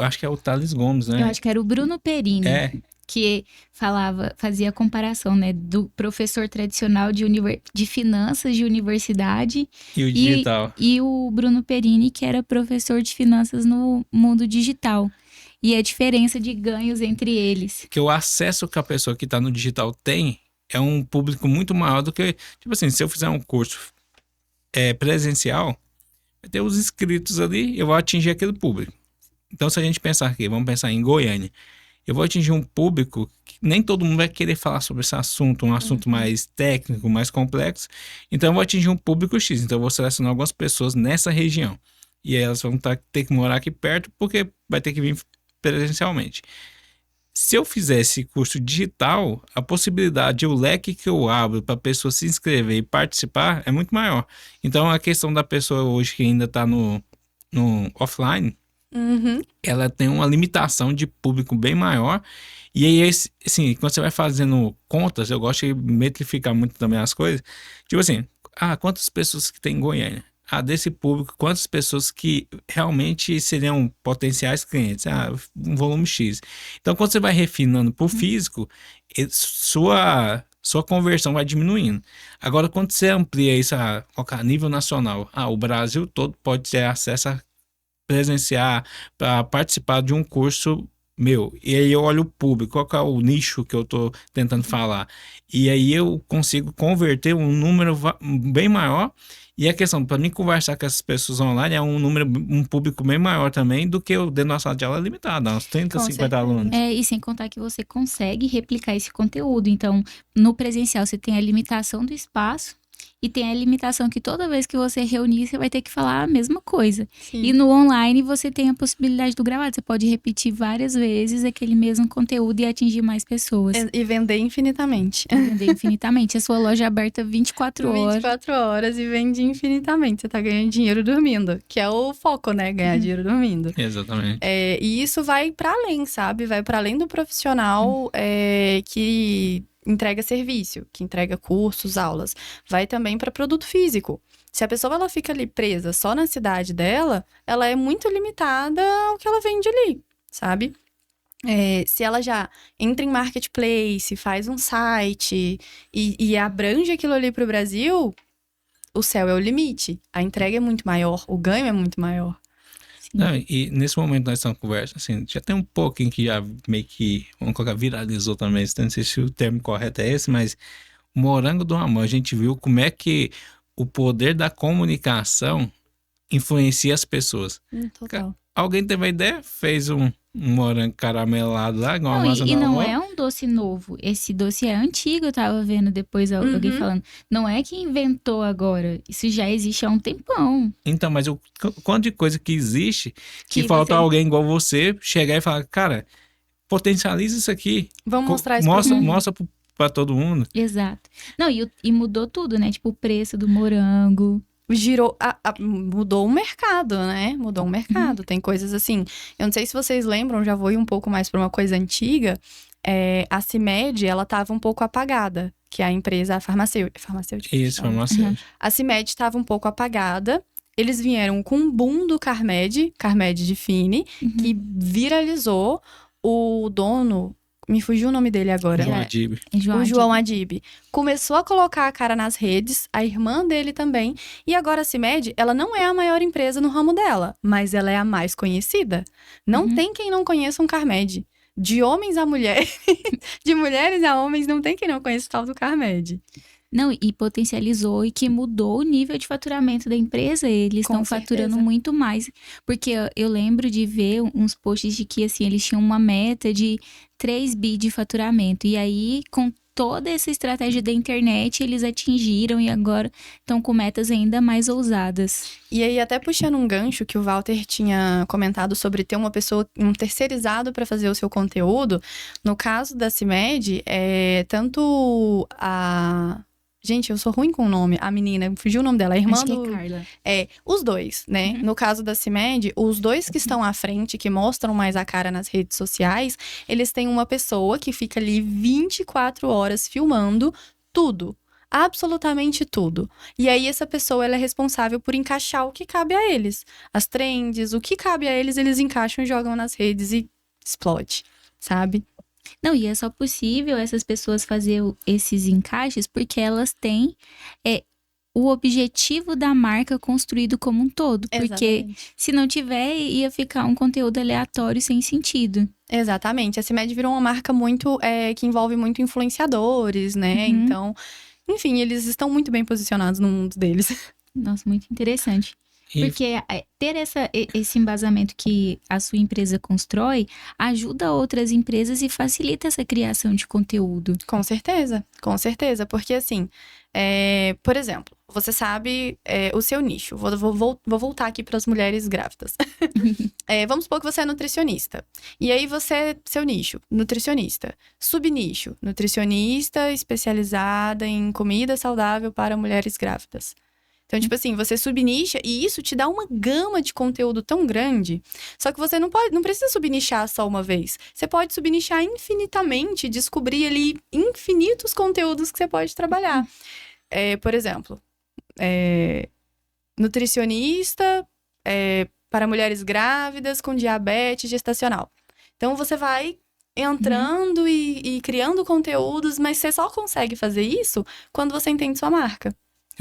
B: acho que é o Thales Gomes, né?
A: Eu acho que era o Bruno Perini. Que fazia a comparação, né, do professor tradicional de finanças de universidade
B: e o digital.
A: E o Bruno Perini, que era professor de finanças no mundo digital. E a diferença de ganhos entre eles.
B: Que o acesso que a pessoa que está no digital tem é um público muito maior do que... Tipo assim, se eu fizer um curso presencial, vai ter os inscritos ali, eu vou atingir aquele público. Então, se a gente pensar aqui, vamos pensar em Goiânia, eu vou atingir um público que nem todo mundo vai querer falar sobre esse assunto, um assunto mais técnico, mais complexo. Então, eu vou atingir um público X. Então, eu vou selecionar algumas pessoas nessa região. E aí, elas vão ter que morar aqui perto, porque vai ter que vir presencialmente. Se eu fizesse curso digital, a possibilidade, o leque que eu abro para a pessoa se inscrever e participar é muito maior. Então, a questão da pessoa hoje que ainda está no offline,
C: Uhum.
B: ela tem uma limitação de público bem maior. E aí, assim, quando você vai fazendo contas, eu gosto de metrificar muito também as coisas. Tipo assim, quantas pessoas que tem em Goiânia? Desse público, quantas pessoas que realmente seriam potenciais clientes? Um volume X. Então, quando você vai refinando por físico, sua conversão vai diminuindo. Agora, quando você amplia isso a nível nacional, o Brasil todo pode ter acesso a presenciar, para participar de um curso meu. E aí eu olho o público, qual que é o nicho que eu tô tentando falar. E aí eu consigo converter um número bem maior. E a questão, para mim conversar com essas pessoas online é um público bem maior também do que o de nossa sala de aula limitada, uns 30,
C: Com
B: 50
C: certeza.
B: alunos.
A: E sem contar que você consegue replicar esse conteúdo. Então, no presencial, você tem a limitação do espaço e tem a limitação que toda vez que você reunir, você vai ter que falar a mesma coisa.
C: Sim.
A: E no online, você tem a possibilidade do gravado. Você pode repetir várias vezes aquele mesmo conteúdo e atingir mais pessoas.
C: E vender infinitamente.
A: E vender infinitamente. A sua loja é aberta 24 horas.
C: 24 horas e vende infinitamente. Você tá ganhando dinheiro dormindo. Que é o foco, né? Ganhar dinheiro dormindo.
B: Exatamente.
C: E isso vai para além, sabe? Vai para além do profissional que entrega serviço, que entrega cursos, aulas. Vai também para produto físico. Se a pessoa ela fica ali presa só na cidade dela, ela é muito limitada ao que ela vende ali, sabe? Se ela já entra em marketplace, faz um site e abrange aquilo ali para o Brasil, o céu é o limite. A entrega é muito maior, o ganho é muito maior.
B: Não, e nesse momento nós estamos conversando, assim, já tem um pouquinho que já meio que, vamos colocar, viralizou também, não sei se o termo correto é esse, mas Morango do Amor, a gente viu como é que o poder da comunicação influencia as pessoas.
C: Total.
B: Alguém teve a ideia, fez um morango caramelado lá, igual a
A: Não,
B: massa
A: e
B: da
A: não
B: avó.
A: é um doce novo. Esse doce é antigo, eu tava vendo depois alguém falando. Não é que inventou agora. Isso já existe há um tempão.
B: Então, mas o quanto de coisa que existe que
A: Que
B: falta
A: você-
B: alguém igual você chegar e falar, cara, potencializa isso aqui.
C: Vamos mostrar isso pro mundo.
B: Mostra pra todo mundo.
A: Exato. Não, e mudou tudo, né? Tipo, o preço do morango.
C: Mudou o mercado, né? Mudou o mercado. Tem coisas assim. Eu não sei se vocês lembram, já vou ir um pouco mais para uma coisa antiga. A CIMED, ela estava um pouco apagada, que é a empresa farmacêutica.
B: Isso, farmacêutico.
C: A CIMED estava um pouco apagada. Eles vieram com um boom do Carmed de Fini, que viralizou. O dono, me fugiu o nome dele agora.
B: João Adib.
C: O João Adib começou a colocar a cara nas redes, a irmã dele também. E agora a CIMED, ela não é a maior empresa no ramo dela, mas ela é a mais conhecida. Não tem quem não conheça um Carmed. De homens a mulheres, de mulheres a homens, não tem quem não conheça o tal do Carmed.
A: Não, e potencializou e que mudou o nível de faturamento da empresa. Eles
C: Com
A: estão faturando
C: certeza.
A: muito mais. Porque eu lembro de ver uns posts de que, assim, eles tinham uma meta de 3 bi de faturamento. E aí, com toda essa estratégia da internet, eles atingiram e agora estão com metas ainda mais ousadas.
C: E aí, até puxando um gancho que o Walter tinha comentado sobre ter uma pessoa, um terceirizado para fazer o seu conteúdo. No caso da CIMED, tanto a... Gente, eu sou ruim com o nome. A menina, fugiu o nome dela, a irmã
A: Acho que
C: do...
A: é Carla.
C: Os dois, né? No caso da CIMED, os dois que estão à frente, que mostram mais a cara nas redes sociais, eles têm uma pessoa que fica ali 24 horas filmando tudo. Absolutamente tudo. E aí, essa pessoa, ela é responsável por encaixar o que cabe a eles. As trends, o que cabe a eles, eles encaixam e jogam nas redes e explode, sabe?
A: Não, e é só possível essas pessoas fazer esses encaixes porque elas têm o objetivo da marca construído como um todo. Porque
C: Exatamente.
A: se não tiver, ia ficar um conteúdo aleatório sem sentido.
C: Exatamente. A CIMED virou uma marca muito que envolve muito influenciadores, né? Então, enfim, eles estão muito bem posicionados no mundo deles.
A: Nossa, muito interessante.
B: E
A: Porque ter esse embasamento que a sua empresa constrói ajuda outras empresas e facilita essa criação de conteúdo.
C: Com certeza. Porque assim, por exemplo, você sabe o seu nicho. Vou voltar aqui para as mulheres grávidas. Vamos supor que você é nutricionista. E aí seu nicho, nutricionista. Subnicho, nutricionista especializada em comida saudável para mulheres grávidas. Então, tipo assim, você subnicha e isso te dá uma gama de conteúdo tão grande. Só que você não precisa subnichar só uma vez. Você pode subnichar infinitamente, descobrir ali infinitos conteúdos que você pode trabalhar. Por exemplo, nutricionista para mulheres grávidas com diabetes gestacional. Então, você vai entrando e criando conteúdos, mas você só consegue fazer isso quando você entende sua marca.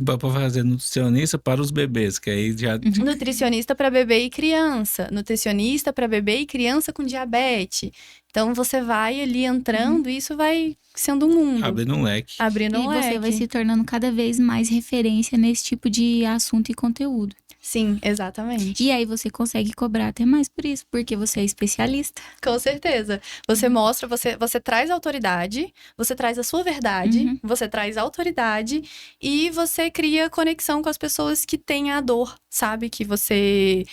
B: para fazer nutricionista para os bebês, que aí já...
C: Nutricionista para bebê e criança. Nutricionista para bebê e criança com diabetes. Então, você vai ali entrando e isso vai sendo um mundo.
B: Abrindo um leque.
C: Abrindo um
A: E
C: leque.
A: você vai se tornando cada vez mais referência nesse tipo de assunto e conteúdo.
C: Sim, exatamente.
A: E aí você consegue cobrar até mais por isso, porque você é especialista.
C: Com certeza. Você mostra, você traz autoridade, você traz a sua verdade, você traz autoridade e você cria conexão com as pessoas que têm a dor, sabe? Que você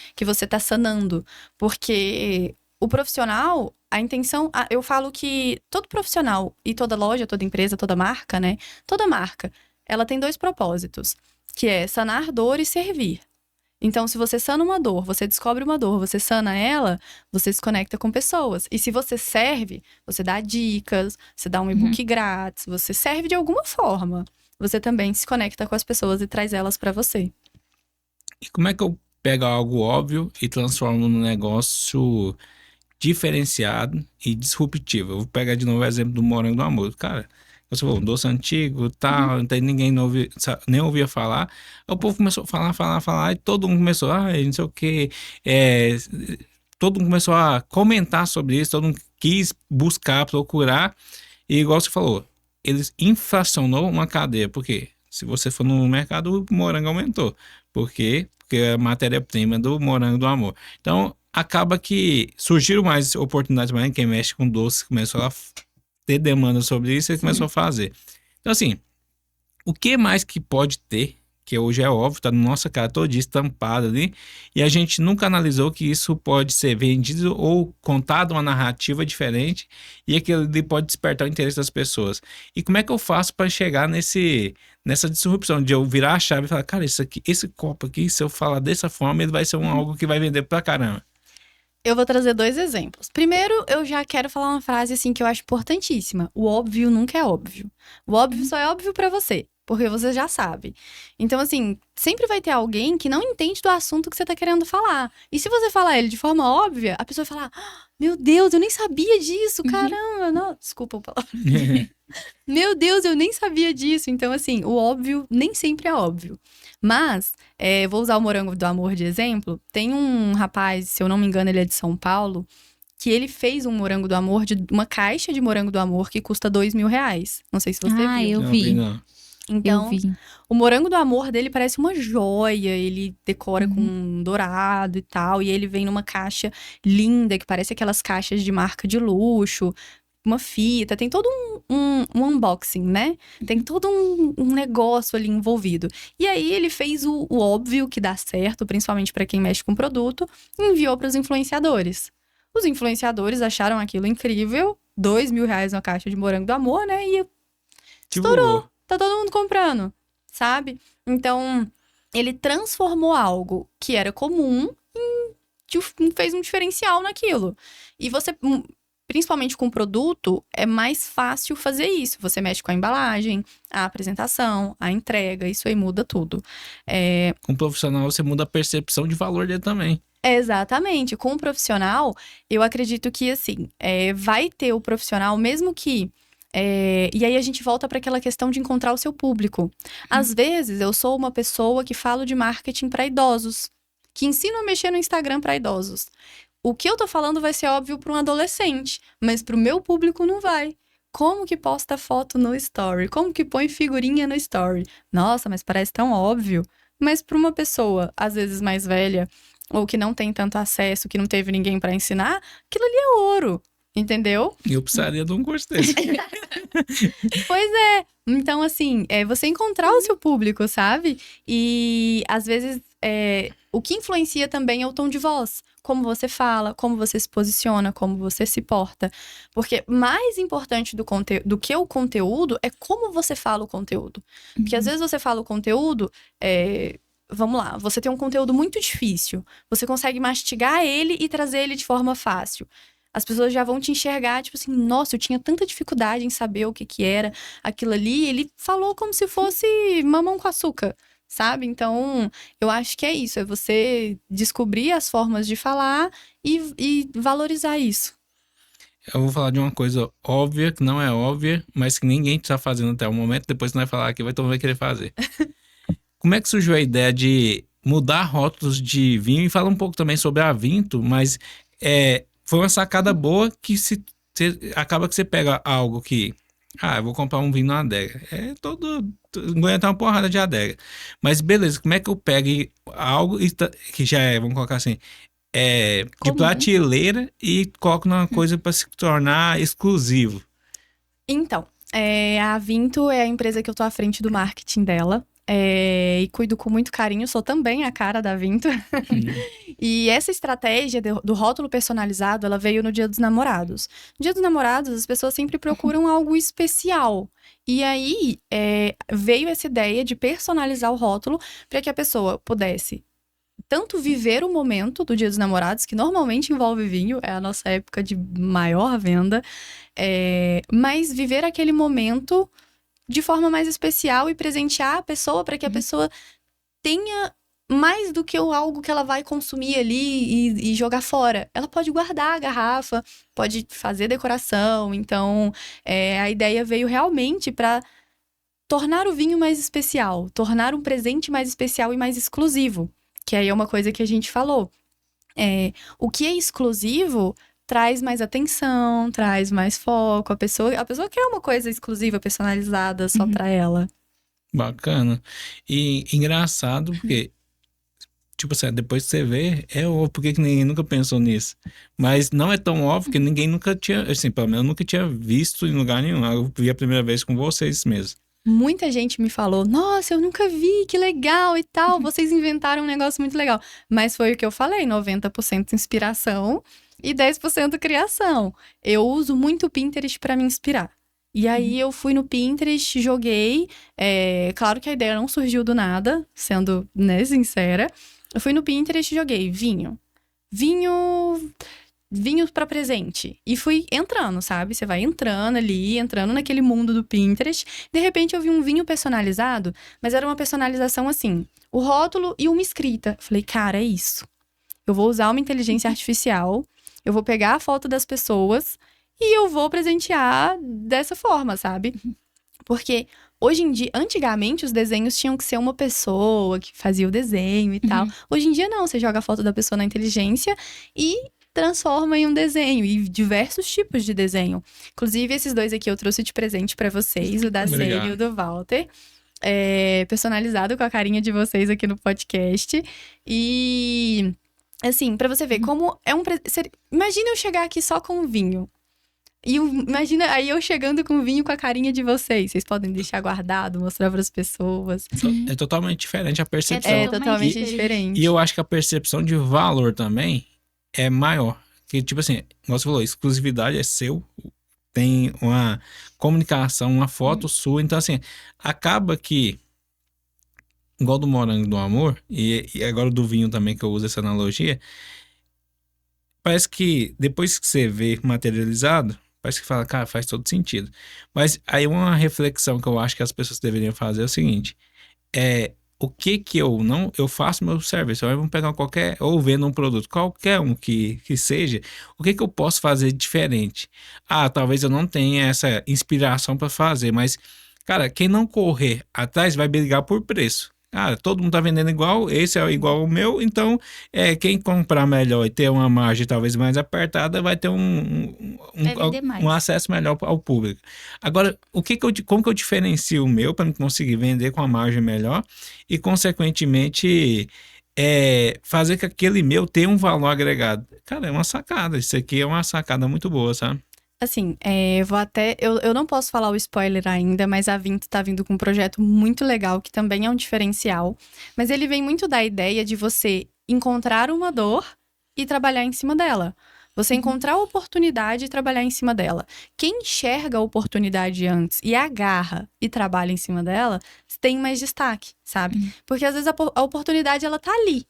C: tá sanando. Porque o profissional, a intenção... Eu falo que todo profissional e toda loja, toda empresa, toda marca, né? Toda marca, ela tem 2 propósitos, que é sanar dor e servir. Então, se você sana uma dor, você descobre uma dor, você sana ela, você se conecta com pessoas. E se você serve, você dá dicas, você dá um e-book grátis, você serve de alguma forma. Você também se conecta com as pessoas e traz elas para você.
B: E como é que eu pego algo óbvio e transformo num negócio diferenciado e disruptivo? Eu vou pegar de novo o exemplo do Morango do Amor. Cara, você falou, um doce antigo, tal, não tem ninguém nem ouvia falar. Aí o povo começou a falar, e todo mundo começou, não sei o quê. Todo mundo começou a comentar sobre isso, todo mundo quis buscar, procurar. E igual você falou, eles inflacionou uma cadeia. Por quê? Se você for no mercado, o morango aumentou. Por quê? Porque é a matéria-prima do Morango do Amor. Então, acaba que surgiram mais oportunidades, mas quem mexe com doce começou a ter demanda sobre isso e começou a fazer. Então, assim, o que mais que pode ter, que hoje é óbvio, tá na nossa cara todo dia estampado ali, e a gente nunca analisou que isso pode ser vendido ou contado uma narrativa diferente, e aquilo ali pode despertar o interesse das pessoas. E como é que eu faço para chegar nessa disrupção, de eu virar a chave e falar, cara, esse copo aqui, se eu falar dessa forma, ele vai ser algo que vai vender pra caramba.
C: Eu vou trazer 2 exemplos. Primeiro, eu já quero falar uma frase assim que eu acho importantíssima. O óbvio nunca é óbvio. O óbvio só é óbvio pra você, porque você já sabe. Então, assim, sempre vai ter alguém que não entende do assunto que você tá querendo falar. E se você falar ele de forma óbvia, a pessoa vai falar, meu Deus, eu nem sabia disso, caramba. Não, desculpa o palavra. Meu Deus, eu nem sabia disso. Então, assim, o óbvio nem sempre é óbvio. Mas, vou usar o Morango do Amor de exemplo. Tem um rapaz, se eu não me engano, ele é de São Paulo, que ele fez um Morango do Amor, uma caixa de Morango do Amor que custa R$2.000. Não sei se você viu.
A: Eu vi.
B: Não.
C: Então,
A: Eu vi.
C: o Morango do Amor dele parece uma joia, ele decora com dourado e tal, e ele vem numa caixa linda, que parece aquelas caixas de marca de luxo, uma fita, tem todo um unboxing, né? Tem todo um negócio ali envolvido. E aí ele fez o óbvio que dá certo, principalmente para quem mexe com produto, e enviou para os influenciadores. Os influenciadores acharam aquilo incrível, R$2.000 uma caixa de Morango do Amor, né? E estourou. Tá todo mundo comprando, sabe? Então, ele transformou algo que era comum fez um diferencial naquilo. E você, principalmente com produto, é mais fácil fazer isso. Você mexe com a embalagem, a apresentação, a entrega, isso aí muda tudo.
B: Com o profissional, você muda a percepção de valor dele também.
C: Exatamente. Com o profissional, eu acredito que, assim, vai ter o profissional, mesmo que... e aí a gente volta para aquela questão de encontrar o seu público. Às vezes, eu sou uma pessoa que falo de marketing para idosos, que ensino a mexer no Instagram para idosos. O que eu tô falando vai ser óbvio para um adolescente, mas para o meu público não vai. Como que posta foto no story? Como que põe figurinha no story? Nossa, mas parece tão óbvio. Mas para uma pessoa, às vezes mais velha, ou que não tem tanto acesso, que não teve ninguém para ensinar, aquilo ali é ouro, entendeu?
B: Eu precisaria de um curso desse.
C: Pois é. Então, assim, é você encontrar o seu público, sabe? E, às vezes, o que influencia também é o tom de voz. Como você fala, como você se posiciona, como você se porta. Porque mais importante do que o conteúdo é como você fala o conteúdo. Porque, às vezes, você fala o conteúdo... Vamos lá, você tem um conteúdo muito difícil. Você consegue mastigar ele e trazer ele de forma fácil. As pessoas já vão te enxergar, tipo assim, nossa, eu tinha tanta dificuldade em saber o que que era aquilo ali. Ele falou como se fosse mamão com açúcar, sabe? Então, eu acho que é isso, é você descobrir as formas de falar e valorizar isso.
B: Eu vou falar de uma coisa óbvia, que não é óbvia, mas que ninguém está fazendo até o momento. Depois que nós falar aqui, todo mundo vai querer fazer. Como é que surgiu a ideia de mudar rótulos de vinho? E fala um pouco também sobre a Vinto, mas foi uma sacada boa que acaba que você pega algo que... eu vou comprar um vinho na adega. Aguenta uma porrada de adega. Mas beleza, como é que eu pego algo que já vamos colocar assim, de
C: Comum.
B: prateleira e coloco numa coisa para se tornar exclusivo?
C: Então, a Vinto é a empresa que eu tô à frente do marketing dela. E cuido com muito carinho, sou também a cara da Vinto. E essa estratégia do rótulo personalizado, ela veio no Dia dos Namorados. No Dia dos Namorados, as pessoas sempre procuram algo especial. E aí, veio essa ideia de personalizar o rótulo para que a pessoa pudesse tanto viver o momento do Dia dos Namorados, que normalmente envolve vinho, é a nossa época de maior venda, mas viver aquele momento de forma mais especial e presentear a pessoa para que a pessoa tenha mais do que algo que ela vai consumir ali e jogar fora. Ela pode guardar a garrafa, pode fazer decoração. Então, a ideia veio realmente para tornar o vinho mais especial, tornar um presente mais especial e mais exclusivo. Que aí é uma coisa que a gente falou. O que é exclusivo traz mais atenção, traz mais foco. A pessoa quer uma coisa exclusiva, personalizada só pra ela.
B: Bacana. E engraçado, porque, tipo assim, depois que você vê, é óbvio, porque que ninguém nunca pensou nisso. Mas não é tão óbvio que ninguém nunca tinha, assim, pelo menos eu nunca tinha visto em lugar nenhum. Eu vi a primeira vez com vocês mesmo.
C: Muita gente me falou, nossa, eu nunca vi, que legal e tal, vocês inventaram um negócio muito legal. Mas foi o que eu falei, 90% inspiração e 10% criação. Eu uso muito o Pinterest para me inspirar. E aí eu fui no Pinterest, joguei, claro que a ideia não surgiu do nada, sendo, né, sincera. Eu fui no Pinterest e joguei vinho para presente. E fui entrando, sabe? Você vai entrando ali, entrando naquele mundo do Pinterest. De repente eu vi um vinho personalizado, mas era uma personalização assim, o rótulo e uma escrita. Falei, cara, é isso. Eu vou usar uma inteligência artificial, eu vou pegar a foto das pessoas e eu vou presentear dessa forma, sabe? Porque hoje em dia, antigamente os desenhos tinham que ser uma pessoa que fazia o desenho e tal. Hoje em dia não, você joga a foto da pessoa na inteligência e transforma em um desenho, e diversos tipos de desenho. Inclusive, esses dois aqui eu trouxe de presente pra vocês, o da Cêlia e o do Walter. Personalizado com a carinha de vocês aqui no podcast. E, assim, pra você ver como é um... Imagina eu chegar aqui só com vinho. E imagina aí eu chegando com vinho com a carinha de vocês. Vocês podem deixar guardado, mostrar pras pessoas.
B: É totalmente diferente a percepção.
C: É totalmente diferente.
B: E eu acho que a percepção de valor também é maior. Que, tipo assim, como você falou, exclusividade é seu. Tem uma comunicação, uma foto sua. Então, assim, acaba que, igual do morango do amor, e agora do vinho também, que eu uso essa analogia, parece que depois que você vê materializado, parece que fala, cara, faz todo sentido. Mas aí uma reflexão que eu acho que as pessoas deveriam fazer é o seguinte, o que eu faço meu serviço, vamos pegar ou vendo um produto, qualquer um que seja, o que eu posso fazer diferente? Talvez eu não tenha essa inspiração para fazer, mas, cara, quem não correr atrás vai brigar por preço. Cara, todo mundo tá vendendo igual, esse é igual ao meu, então quem comprar melhor e ter uma margem talvez mais apertada vai ter
A: Vai vender mais.
B: um acesso melhor ao público. Agora, como que eu diferencio o meu para conseguir vender com a margem melhor e, consequentemente, fazer que aquele meu tenha um valor agregado? Cara, é uma sacada. Isso aqui é uma sacada muito boa, sabe?
C: Assim, eu não posso falar o spoiler ainda, mas a Vinto tá vindo com um projeto muito legal, que também é um diferencial. Mas ele vem muito da ideia de você encontrar uma dor e trabalhar em cima dela. Você encontrar a oportunidade e trabalhar em cima dela. Quem enxerga a oportunidade antes e agarra e trabalha em cima dela, tem mais destaque, sabe? Porque às vezes a oportunidade, ela tá ali.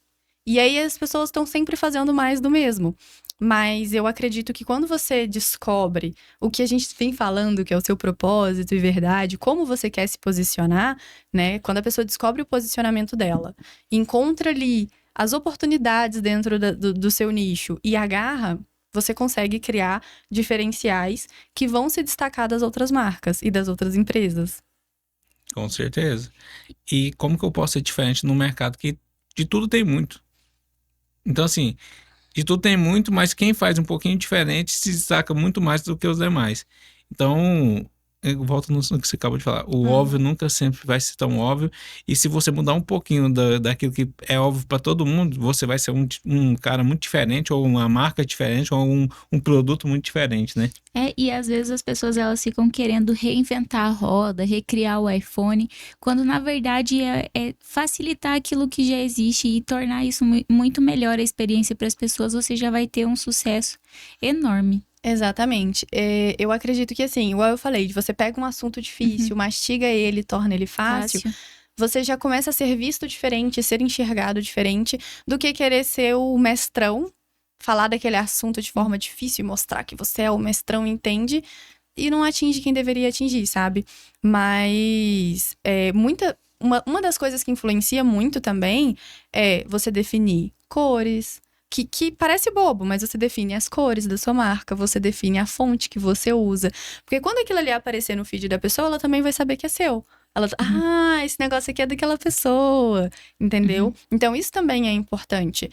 C: E aí as pessoas estão sempre fazendo mais do mesmo. Mas eu acredito que quando você descobre o que a gente vem falando, que é o seu propósito e verdade, como você quer se posicionar, né? Quando a pessoa descobre o posicionamento dela, encontra ali as oportunidades dentro do seu nicho e agarra, você consegue criar diferenciais que vão se destacar das outras marcas e das outras empresas.
B: Com certeza. E como que eu posso ser diferente no mercado que de tudo tem muito? Então, assim, de tudo tem muito, mas quem faz um pouquinho diferente se destaca muito mais do que os demais. Então, eu volto no que você acabou de falar. O óbvio nunca sempre vai ser tão óbvio. E se você mudar um pouquinho daquilo que é óbvio para todo mundo, você vai ser um cara muito diferente, ou uma marca diferente, ou um produto muito diferente, né?
A: E às vezes as pessoas elas ficam querendo reinventar a roda, recriar o iPhone, quando na verdade é facilitar aquilo que já existe e tornar isso muito melhor a experiência para as pessoas, você já vai ter um sucesso enorme.
C: Exatamente. Eu acredito que, assim, igual eu falei, você pega um assunto difícil, mastiga ele, torna ele fácil, você já começa a ser visto diferente, ser enxergado diferente do que querer ser o mestrão, falar daquele assunto de forma difícil e mostrar que você é o mestrão, entende? E não atinge quem deveria atingir, sabe? Mas uma das coisas que influencia muito também é você definir cores. Que parece bobo, mas você define as cores da sua marca, você define a fonte que você usa. Porque quando aquilo ali aparecer no feed da pessoa, ela também vai saber que é seu. Ela, esse negócio aqui é daquela pessoa, entendeu? Então, isso também é importante.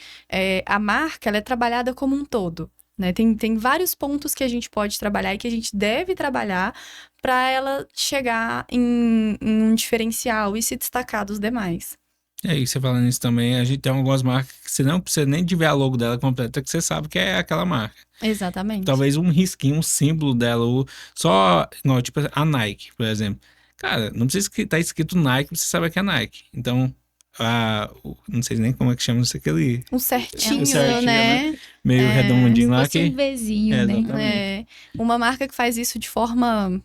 C: A marca, ela é trabalhada como um todo, né? Tem vários pontos que a gente pode trabalhar e que a gente deve trabalhar para ela chegar em um diferencial e se destacar dos demais.
B: E você falando isso também, a gente tem algumas marcas que você não precisa nem de ver a logo dela completa, que você sabe que é aquela marca.
C: Exatamente.
B: Talvez um risquinho, um símbolo dela, ou só, igual, tipo a Nike, por exemplo. Cara, não precisa estar escrito Nike pra você saber que é Nike. Então, não sei nem como é que chama isso aqui.
C: Um certinho, né?
B: Meio redondinho lá.
A: Um Vzinho,
C: né? Uma marca que faz isso de forma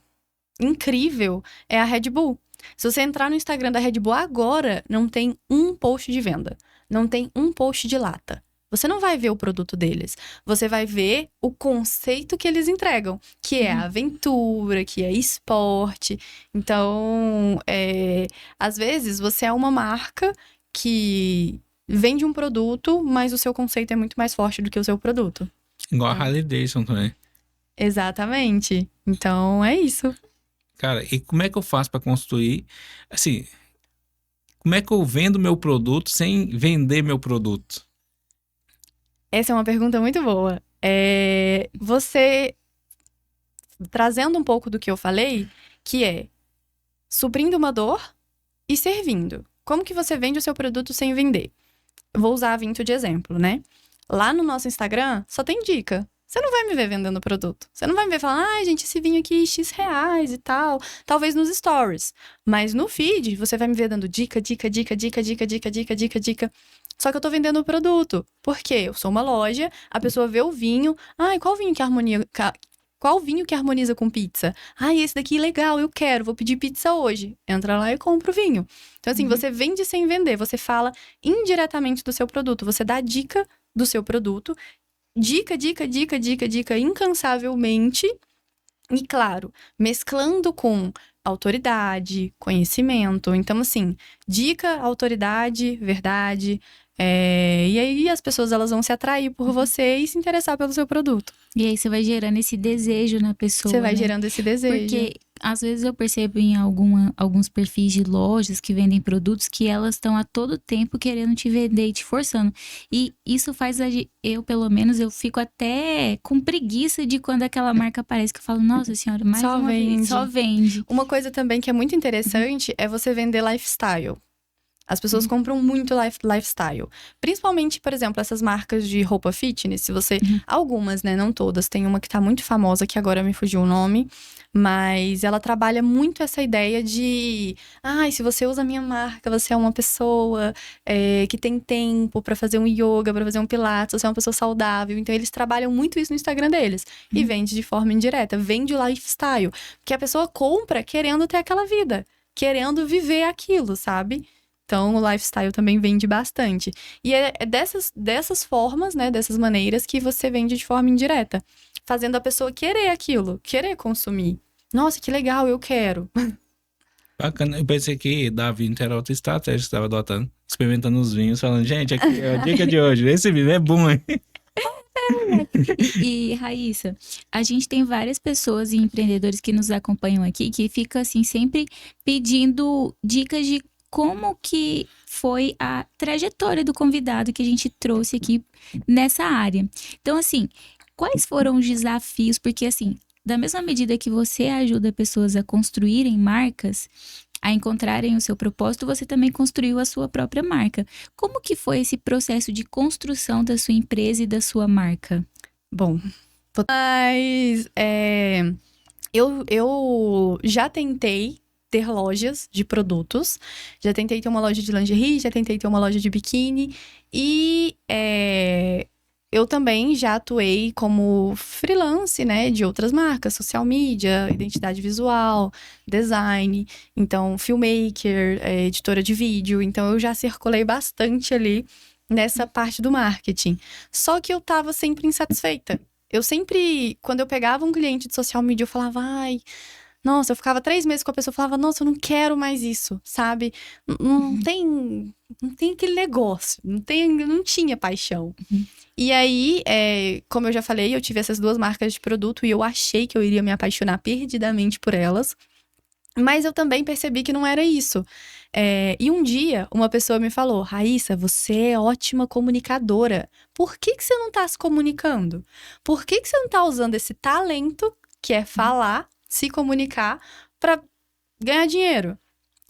C: incrível é a Red Bull. Se você entrar no Instagram da Red Bull agora, não tem um post de venda. Não tem um post de lata. Você não vai ver o produto deles. Você vai ver o conceito que eles entregam, que é aventura, que é esporte. Então, às vezes, você é uma marca que vende um produto, mas o seu conceito é muito mais forte do que o seu produto.
B: Igual a Harley Davidson também.
C: Exatamente. Então, é isso.
B: Cara, e como é que eu faço para construir, assim, como é que eu vendo meu produto sem vender meu produto?
C: Essa é uma pergunta muito boa. Você, trazendo um pouco do que eu falei, que é suprindo uma dor e servindo. Como que você vende o seu produto sem vender? Eu vou usar a Vinto de exemplo, né? Lá no nosso Instagram, só tem dica. Você não vai me ver vendendo produto. Você não vai me ver falando, gente, esse vinho aqui, X reais e tal. Talvez nos stories. Mas no feed, você vai me ver dando dica. Só que eu tô vendendo o produto. Por quê? Eu sou uma loja, a pessoa vê o vinho. Qual vinho que harmoniza com pizza? Esse daqui legal, eu quero, vou pedir pizza hoje. Entra lá e compra o vinho. Então, assim, você vende sem vender. Você fala indiretamente do seu produto. Você dá dica do seu produto. Dica, incansavelmente. E, claro, mesclando com autoridade, conhecimento. Então, assim, dica, autoridade, verdade. E aí as pessoas elas vão se atrair por você e se interessar pelo seu produto.
A: E aí você vai gerando esse desejo na pessoa.
C: Você vai gerando esse desejo.
A: Porque às vezes eu percebo em alguns perfis de lojas que vendem produtos que elas estão a todo tempo querendo te vender e te forçando. E isso faz eu, pelo menos, eu fico até com preguiça de quando aquela marca aparece, que eu falo, nossa senhora, mais
C: Só
A: uma
C: vende.
A: vez, só vende.
C: Uma coisa também que é muito interessante é você vender lifestyle. As pessoas compram muito lifestyle. Principalmente, por exemplo, essas marcas de roupa fitness. Se você... Algumas, né? Não todas. Tem uma que tá muito famosa, que agora me fugiu o nome. Mas ela trabalha muito essa ideia de... se você usa a minha marca, você é uma pessoa que tem tempo pra fazer um yoga, pra fazer um pilates. Você é uma pessoa saudável. Então, eles trabalham muito isso no Instagram deles. E vende de forma indireta. Vende o lifestyle. Porque a pessoa compra querendo ter aquela vida. Querendo viver aquilo, sabe? Então, o lifestyle também vende bastante. E é dessas formas, né, dessas maneiras que você vende de forma indireta. Fazendo a pessoa querer aquilo, querer consumir. Nossa, que legal, eu quero.
B: Bacana. Eu pensei que Davi era outra estratégia que estava adotando. Experimentando os vinhos, falando, gente, aqui é a dica de hoje. Esse vinho é bom, hein?
A: E, Raíssa, a gente tem várias pessoas e empreendedores que nos acompanham aqui, que ficam, assim, sempre pedindo dicas de como que foi a trajetória do convidado que a gente trouxe aqui nessa área. Então, assim, quais foram os desafios? Porque, assim, da mesma medida que você ajuda pessoas a construírem marcas, a encontrarem o seu propósito, você também construiu a sua própria marca. Como que foi esse processo de construção da sua empresa e da sua marca?
C: Bom, mas eu já tentei ter lojas de produtos. Já tentei ter uma loja de lingerie, já tentei ter uma loja de biquíni. E eu também já atuei como freelance, né? De outras marcas, social media, identidade visual, design. Então, filmmaker, editora de vídeo. Então, eu já circulei bastante ali nessa parte do marketing. Só que eu tava sempre insatisfeita. Eu sempre, quando eu pegava um cliente de social media, eu falava, nossa, eu ficava 3 meses com a pessoa e falava, nossa, eu não quero mais isso, sabe? Não tem aquele negócio, não tinha paixão. E aí, como eu já falei, eu tive essas 2 marcas de produto e eu achei que eu iria me apaixonar perdidamente por elas. Mas eu também percebi que não era isso. E um dia, uma pessoa me falou, Raíssa, você é ótima comunicadora. Por que você não tá se comunicando? Por que você não tá usando esse talento, que é falar, se comunicar, pra ganhar dinheiro?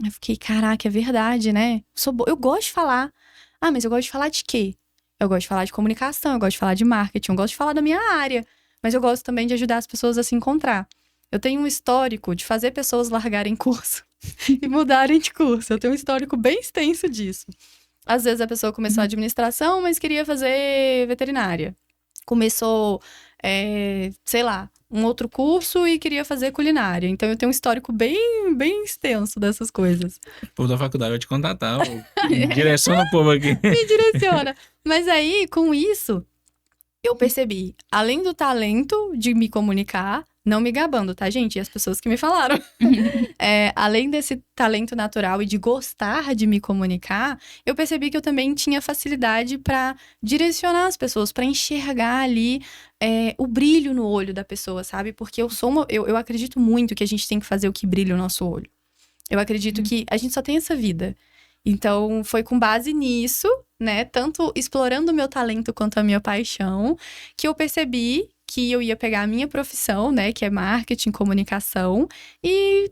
C: Eu fiquei, caraca, é verdade, né? Eu gosto de falar. Mas eu gosto de falar de quê? Eu gosto de falar de comunicação, eu gosto de falar de marketing, eu gosto de falar da minha área. Mas eu gosto também de ajudar as pessoas a se encontrar. Eu tenho um histórico de fazer pessoas largarem curso e mudarem de curso. Eu tenho um histórico bem extenso disso. Às vezes a pessoa começou a administração, mas queria fazer veterinária. Começou, sei lá, um outro curso e queria fazer culinária. Então eu tenho um histórico bem, bem extenso dessas coisas.
B: O povo da faculdade vai te contatar. Direciona o povo aqui.
C: Me direciona. Mas aí, com isso, eu percebi, além do talento de me comunicar, não me gabando, tá, gente? E as pessoas que me falaram. Além desse talento natural e de gostar de me comunicar, eu percebi que eu também tinha facilidade pra direcionar as pessoas, pra enxergar ali o brilho no olho da pessoa, sabe? Porque eu acredito muito que a gente tem que fazer o que brilha o nosso olho. Eu acredito que a gente só tem essa vida. Então, foi com base nisso, né? Tanto explorando o meu talento quanto a minha paixão, que eu percebi que eu ia pegar a minha profissão, né? Que é marketing, comunicação, e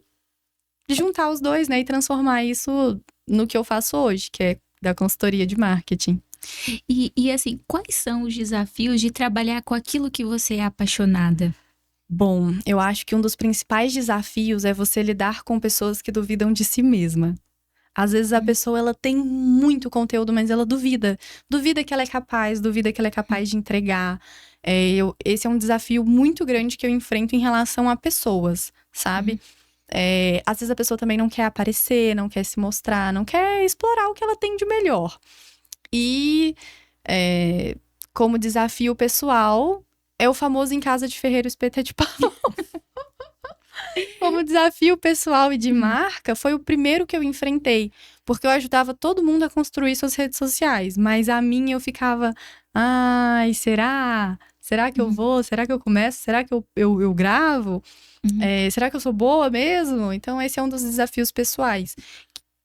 C: juntar os dois, né? E transformar isso no que eu faço hoje, que é da consultoria de marketing.
A: E assim, quais são os desafios de trabalhar com aquilo que você é apaixonada?
C: Bom, eu acho que um dos principais desafios é você lidar com pessoas que duvidam de si mesma. Às vezes a pessoa, ela tem muito conteúdo, mas ela duvida. Duvida que ela é capaz, duvida que ela é capaz de entregar. Esse é um desafio muito grande que eu enfrento em relação a pessoas, sabe? Às vezes a pessoa também não quer aparecer, não quer se mostrar, não quer explorar o que ela tem de melhor. E como desafio pessoal, é o famoso em casa de ferreiro espeto é de pau. Como desafio pessoal e de marca, foi o primeiro que eu enfrentei. Porque eu ajudava todo mundo a construir suas redes sociais. Mas a minha eu ficava, será? Será que eu vou? Será que eu começo? Será que eu gravo? Será que eu sou boa mesmo? Então, esse é um dos desafios pessoais.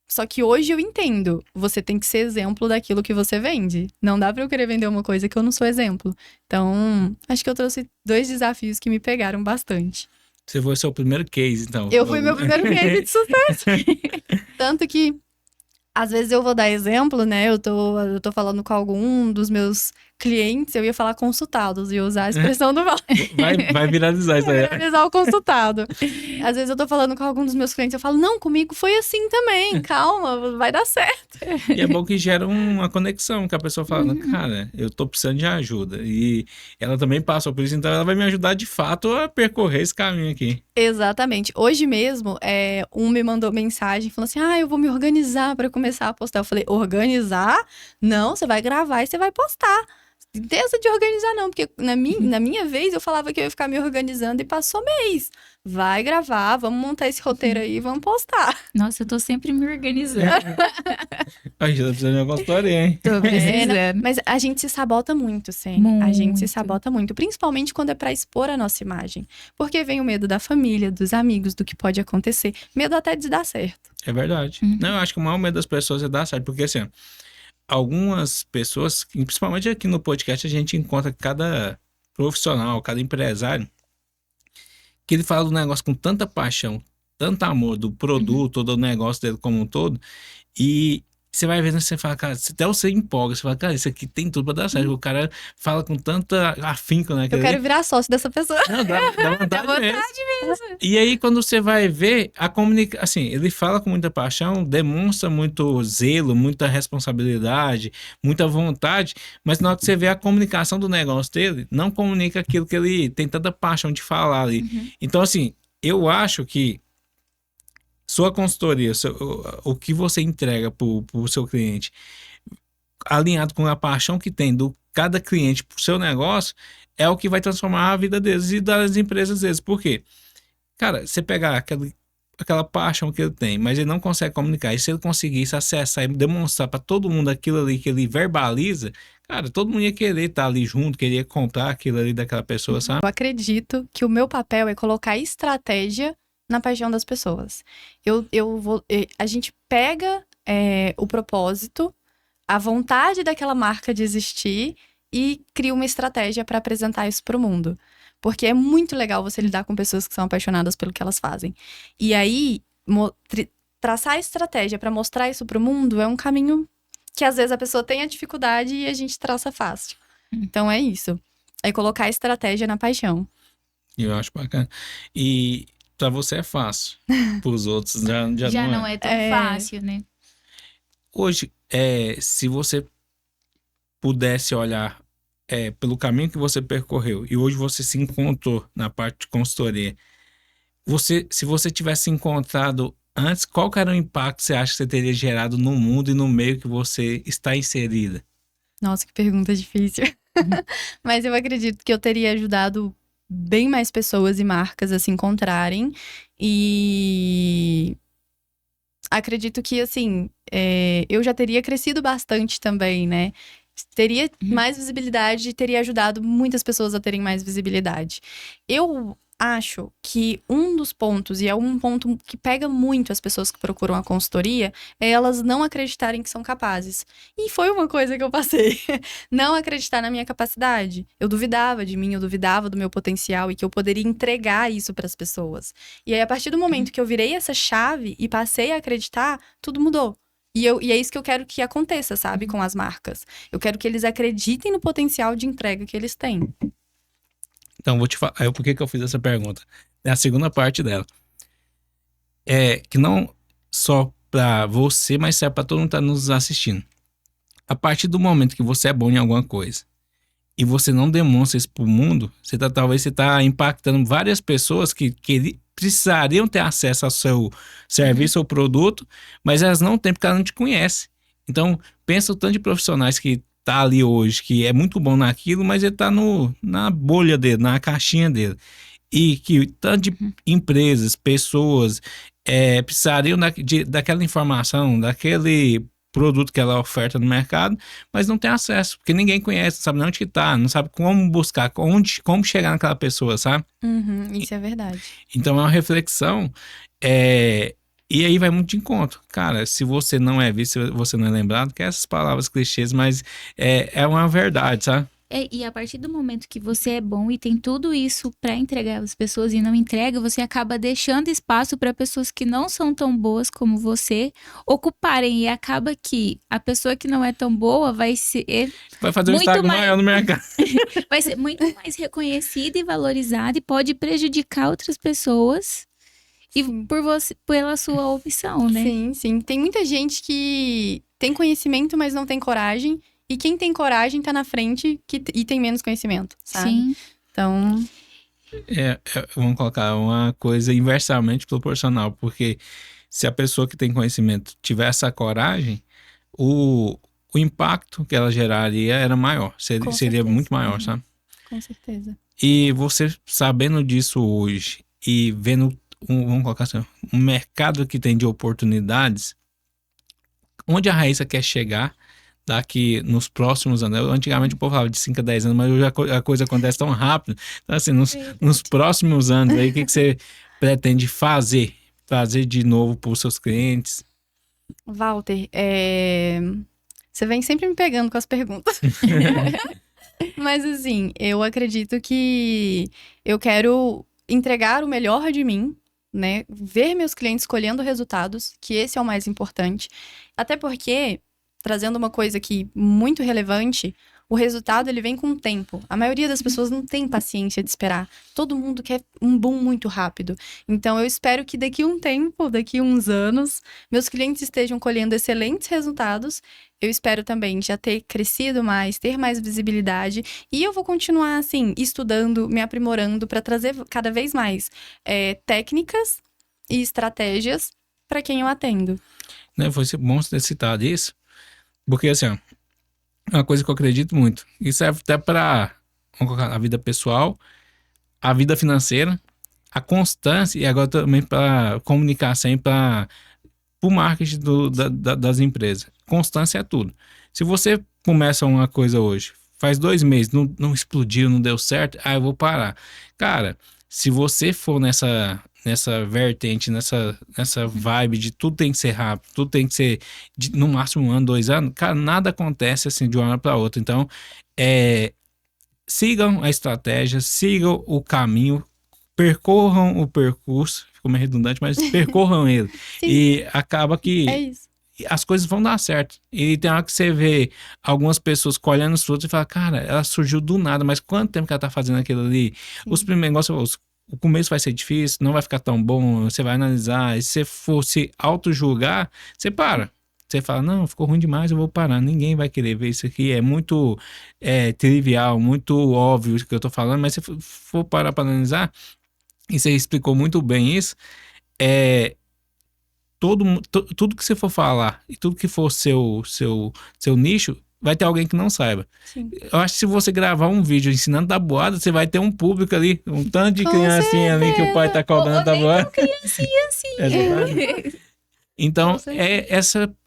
C: Só que hoje eu entendo, você tem que ser exemplo daquilo que você vende. Não dá pra eu querer vender uma coisa que eu não sou exemplo. Então, acho que eu trouxe 2 desafios que me pegaram bastante.
B: Você foi seu primeiro case, então.
C: Eu fui meu primeiro case de sucesso. Tanto que, às vezes eu vou dar exemplo, né? Eu tô falando com algum dos meus clientes, eu ia falar consultados e usar a expressão do
B: Vai viralizar isso aí.
C: Vai viralizar o consultado. Às vezes eu tô falando com algum dos meus clientes, eu falo, não, comigo foi assim também, calma, vai dar certo.
B: E é bom que gera uma conexão, que a pessoa fala, cara, eu tô precisando de ajuda. E ela também passou por isso, então ela vai me ajudar de fato a percorrer esse caminho aqui.
C: Exatamente. Hoje mesmo, um me mandou mensagem falando assim, eu vou me organizar pra começar a postar. Eu falei, organizar? Não, você vai gravar e você vai postar. Dessa de organizar não, porque na minha vez eu falava que eu ia ficar me organizando e passou mês. Vai gravar, vamos montar esse roteiro aí e vamos postar.
A: Nossa, eu tô sempre me organizando.
B: A gente tá precisando de uma consultoria, hein?
A: Tô precisando.
C: Mas a gente se sabota muito, sim. A gente se sabota muito, principalmente quando é pra expor a nossa imagem. Porque vem o medo da família, dos amigos, do que pode acontecer. Medo até de dar certo.
B: É verdade. Não, eu acho que o maior medo das pessoas é dar certo, porque assim, algumas pessoas, principalmente aqui no podcast, a gente encontra cada profissional, cada empresário, que ele fala do negócio com tanta paixão, tanto amor do produto, do negócio dele como um todo, e você vai vendo, você fala, cara, até você empolga, você fala, cara, isso aqui tem tudo pra dar certo. O cara fala com tanta afinco, né?
C: Eu quero virar sócio dessa pessoa.
B: Não, dá vontade mesmo. E aí, quando você vai ver, a comunicação, assim, ele fala com muita paixão, demonstra muito zelo, muita responsabilidade, muita vontade, mas na hora que você vê a comunicação do negócio dele, não comunica aquilo que ele tem tanta paixão de falar ali. Então, assim, eu acho que sua consultoria, o que você entrega para o seu cliente, alinhado com a paixão que tem do cada cliente para o seu negócio, é o que vai transformar a vida deles e das empresas deles. Por quê? Cara, você pegar aquela paixão que ele tem, mas ele não consegue comunicar, e se ele conseguisse acessar e demonstrar para todo mundo aquilo ali que ele verbaliza, cara, todo mundo ia querer estar ali junto, queria comprar aquilo ali daquela pessoa, sabe?
C: Eu acredito que o meu papel é colocar estratégia na paixão das pessoas. A gente pega o propósito, a vontade daquela marca de existir e cria uma estratégia para apresentar isso para o mundo. Porque é muito legal você lidar com pessoas que são apaixonadas pelo que elas fazem. E aí, traçar a estratégia para mostrar isso para o mundo é um caminho que às vezes a pessoa tem a dificuldade e a gente traça fácil. Então é isso. É colocar a estratégia na paixão.
B: Eu acho bacana. E pra você é fácil. Pros outros já
A: não é tão fácil, né?
B: Hoje, se você pudesse olhar pelo caminho que você percorreu e hoje você se encontrou na parte de consultoria, se você tivesse encontrado antes, qual que era o impacto que você acha que você teria gerado no mundo e no meio que você está inserida?
C: Nossa, que pergunta difícil. Mas eu acredito que eu teria ajudado bem mais pessoas e marcas a se encontrarem. E acredito que, assim, eu já teria crescido bastante também, né? Teria mais visibilidade e teria ajudado muitas pessoas a terem mais visibilidade. Eu acho que um dos pontos, e é um ponto que pega muito as pessoas que procuram a consultoria, é elas não acreditarem que são capazes. E foi uma coisa que eu passei. Não acreditar na minha capacidade. Eu duvidava de mim, eu duvidava do meu potencial e que eu poderia entregar isso para as pessoas. E aí, a partir do momento que eu virei essa chave e passei a acreditar, tudo mudou. E é isso que eu quero que aconteça, sabe? Com as marcas. Eu quero que eles acreditem no potencial de entrega que eles têm.
B: Então, vou te falar. Por que eu fiz essa pergunta? É a segunda parte dela. Que não só para você, mas serve para todo mundo que está nos assistindo. A partir do momento que você é bom em alguma coisa e você não demonstra isso para o mundo, talvez você está impactando várias pessoas que precisariam ter acesso ao seu serviço ou produto, mas elas não têm porque elas não te conhecem. Então, pensa o tanto de profissionais que tá ali hoje, que é muito bom naquilo, mas ele tá na bolha dele, na caixinha dele. E que tanto de empresas, pessoas precisariam daquela informação, daquele produto que ela oferta no mercado, mas não tem acesso, porque ninguém conhece, não sabe nem onde que tá, não sabe como buscar, como chegar naquela pessoa, sabe?
C: Isso é verdade.
B: Então é uma reflexão, e aí vai muito de encontro. Cara, se você não é visto, se você não é lembrado, que é essas palavras clichês, mas é uma verdade, sabe?
A: E a partir do momento que você é bom e tem tudo isso pra entregar às pessoas e não entrega, você acaba deixando espaço para pessoas que não são tão boas como você ocuparem. E acaba que a pessoa que não é tão boa vai
B: fazer um estrago maior no mercado.
A: Vai ser muito mais reconhecida e valorizada e pode prejudicar outras pessoas. E pela sua opção, né?
C: Sim. Tem muita gente que tem conhecimento, mas não tem coragem. E quem tem coragem tá na frente e tem menos conhecimento, sabe?
A: Sim.
C: Então...
B: vamos colocar uma coisa inversamente proporcional. Porque se a pessoa que tem conhecimento tiver essa coragem, o impacto que ela geraria era maior. Seria muito maior, sabe?
C: Com certeza.
B: E você sabendo disso hoje e vendo... vamos colocar assim, um mercado que tem de oportunidades, onde a Raíssa quer chegar daqui nos próximos anos. Antigamente o povo falava de 5 a 10 anos, mas hoje a coisa acontece tão rápido. Então, assim, nos próximos anos aí, o que você pretende fazer de novo para os seus clientes?
C: Walter, você vem sempre me pegando com as perguntas. Mas assim, eu acredito que eu quero entregar o melhor de mim, né? Ver meus clientes colhendo resultados, que esse é o mais importante. Até porque, trazendo uma coisa aqui muito relevante, o resultado ele vem com o tempo. A maioria das pessoas não tem paciência de esperar. Todo mundo quer um boom muito rápido. Então eu espero que daqui a um tempo, daqui a uns anos, meus clientes estejam colhendo excelentes resultados. Eu espero também já ter crescido mais, ter mais visibilidade. E eu vou continuar, assim, estudando, me aprimorando para trazer cada vez mais técnicas e estratégias para quem eu atendo.
B: Né, foi bom você ter citado isso, porque, assim, ó, uma coisa que eu acredito muito, isso serve até para a vida pessoal, a vida financeira, a constância e agora também para comunicar sempre para o marketing das empresas. Constância é tudo. Se você começa uma coisa hoje, faz 2 meses, não explodiu, não deu certo, eu vou parar. Cara, se você for nessa vertente, nessa vibe de tudo tem que ser rápido, tudo tem que ser no máximo 1 ano, 2 anos, cara, nada acontece assim de uma hora para outra. Então, sigam a estratégia, sigam o caminho, percorram o percurso, ficou meio redundante, mas percorram ele. E acaba que as coisas vão dar certo. E tem hora que você vê algumas pessoas colhendo os frutos e fala, cara, ela surgiu do nada, mas quanto tempo que ela tá fazendo aquilo ali? Os primeiros negócios, o começo vai ser difícil, não vai ficar tão bom, você vai analisar, e se você for se auto-julgar, você para. Você fala, não, ficou ruim demais, eu vou parar. Ninguém vai querer ver isso aqui, é muito trivial, muito óbvio o que eu tô falando, mas se for parar para analisar, e você explicou muito bem isso, tudo que você for falar e tudo que for seu nicho, vai ter alguém que não saiba.
C: Sim.
B: Eu acho que se você gravar um vídeo ensinando tabuada, você vai ter um público ali, um tanto de criancinha ali que o pai tá cobrando tabuada.
A: Criancinha assim.
B: Então,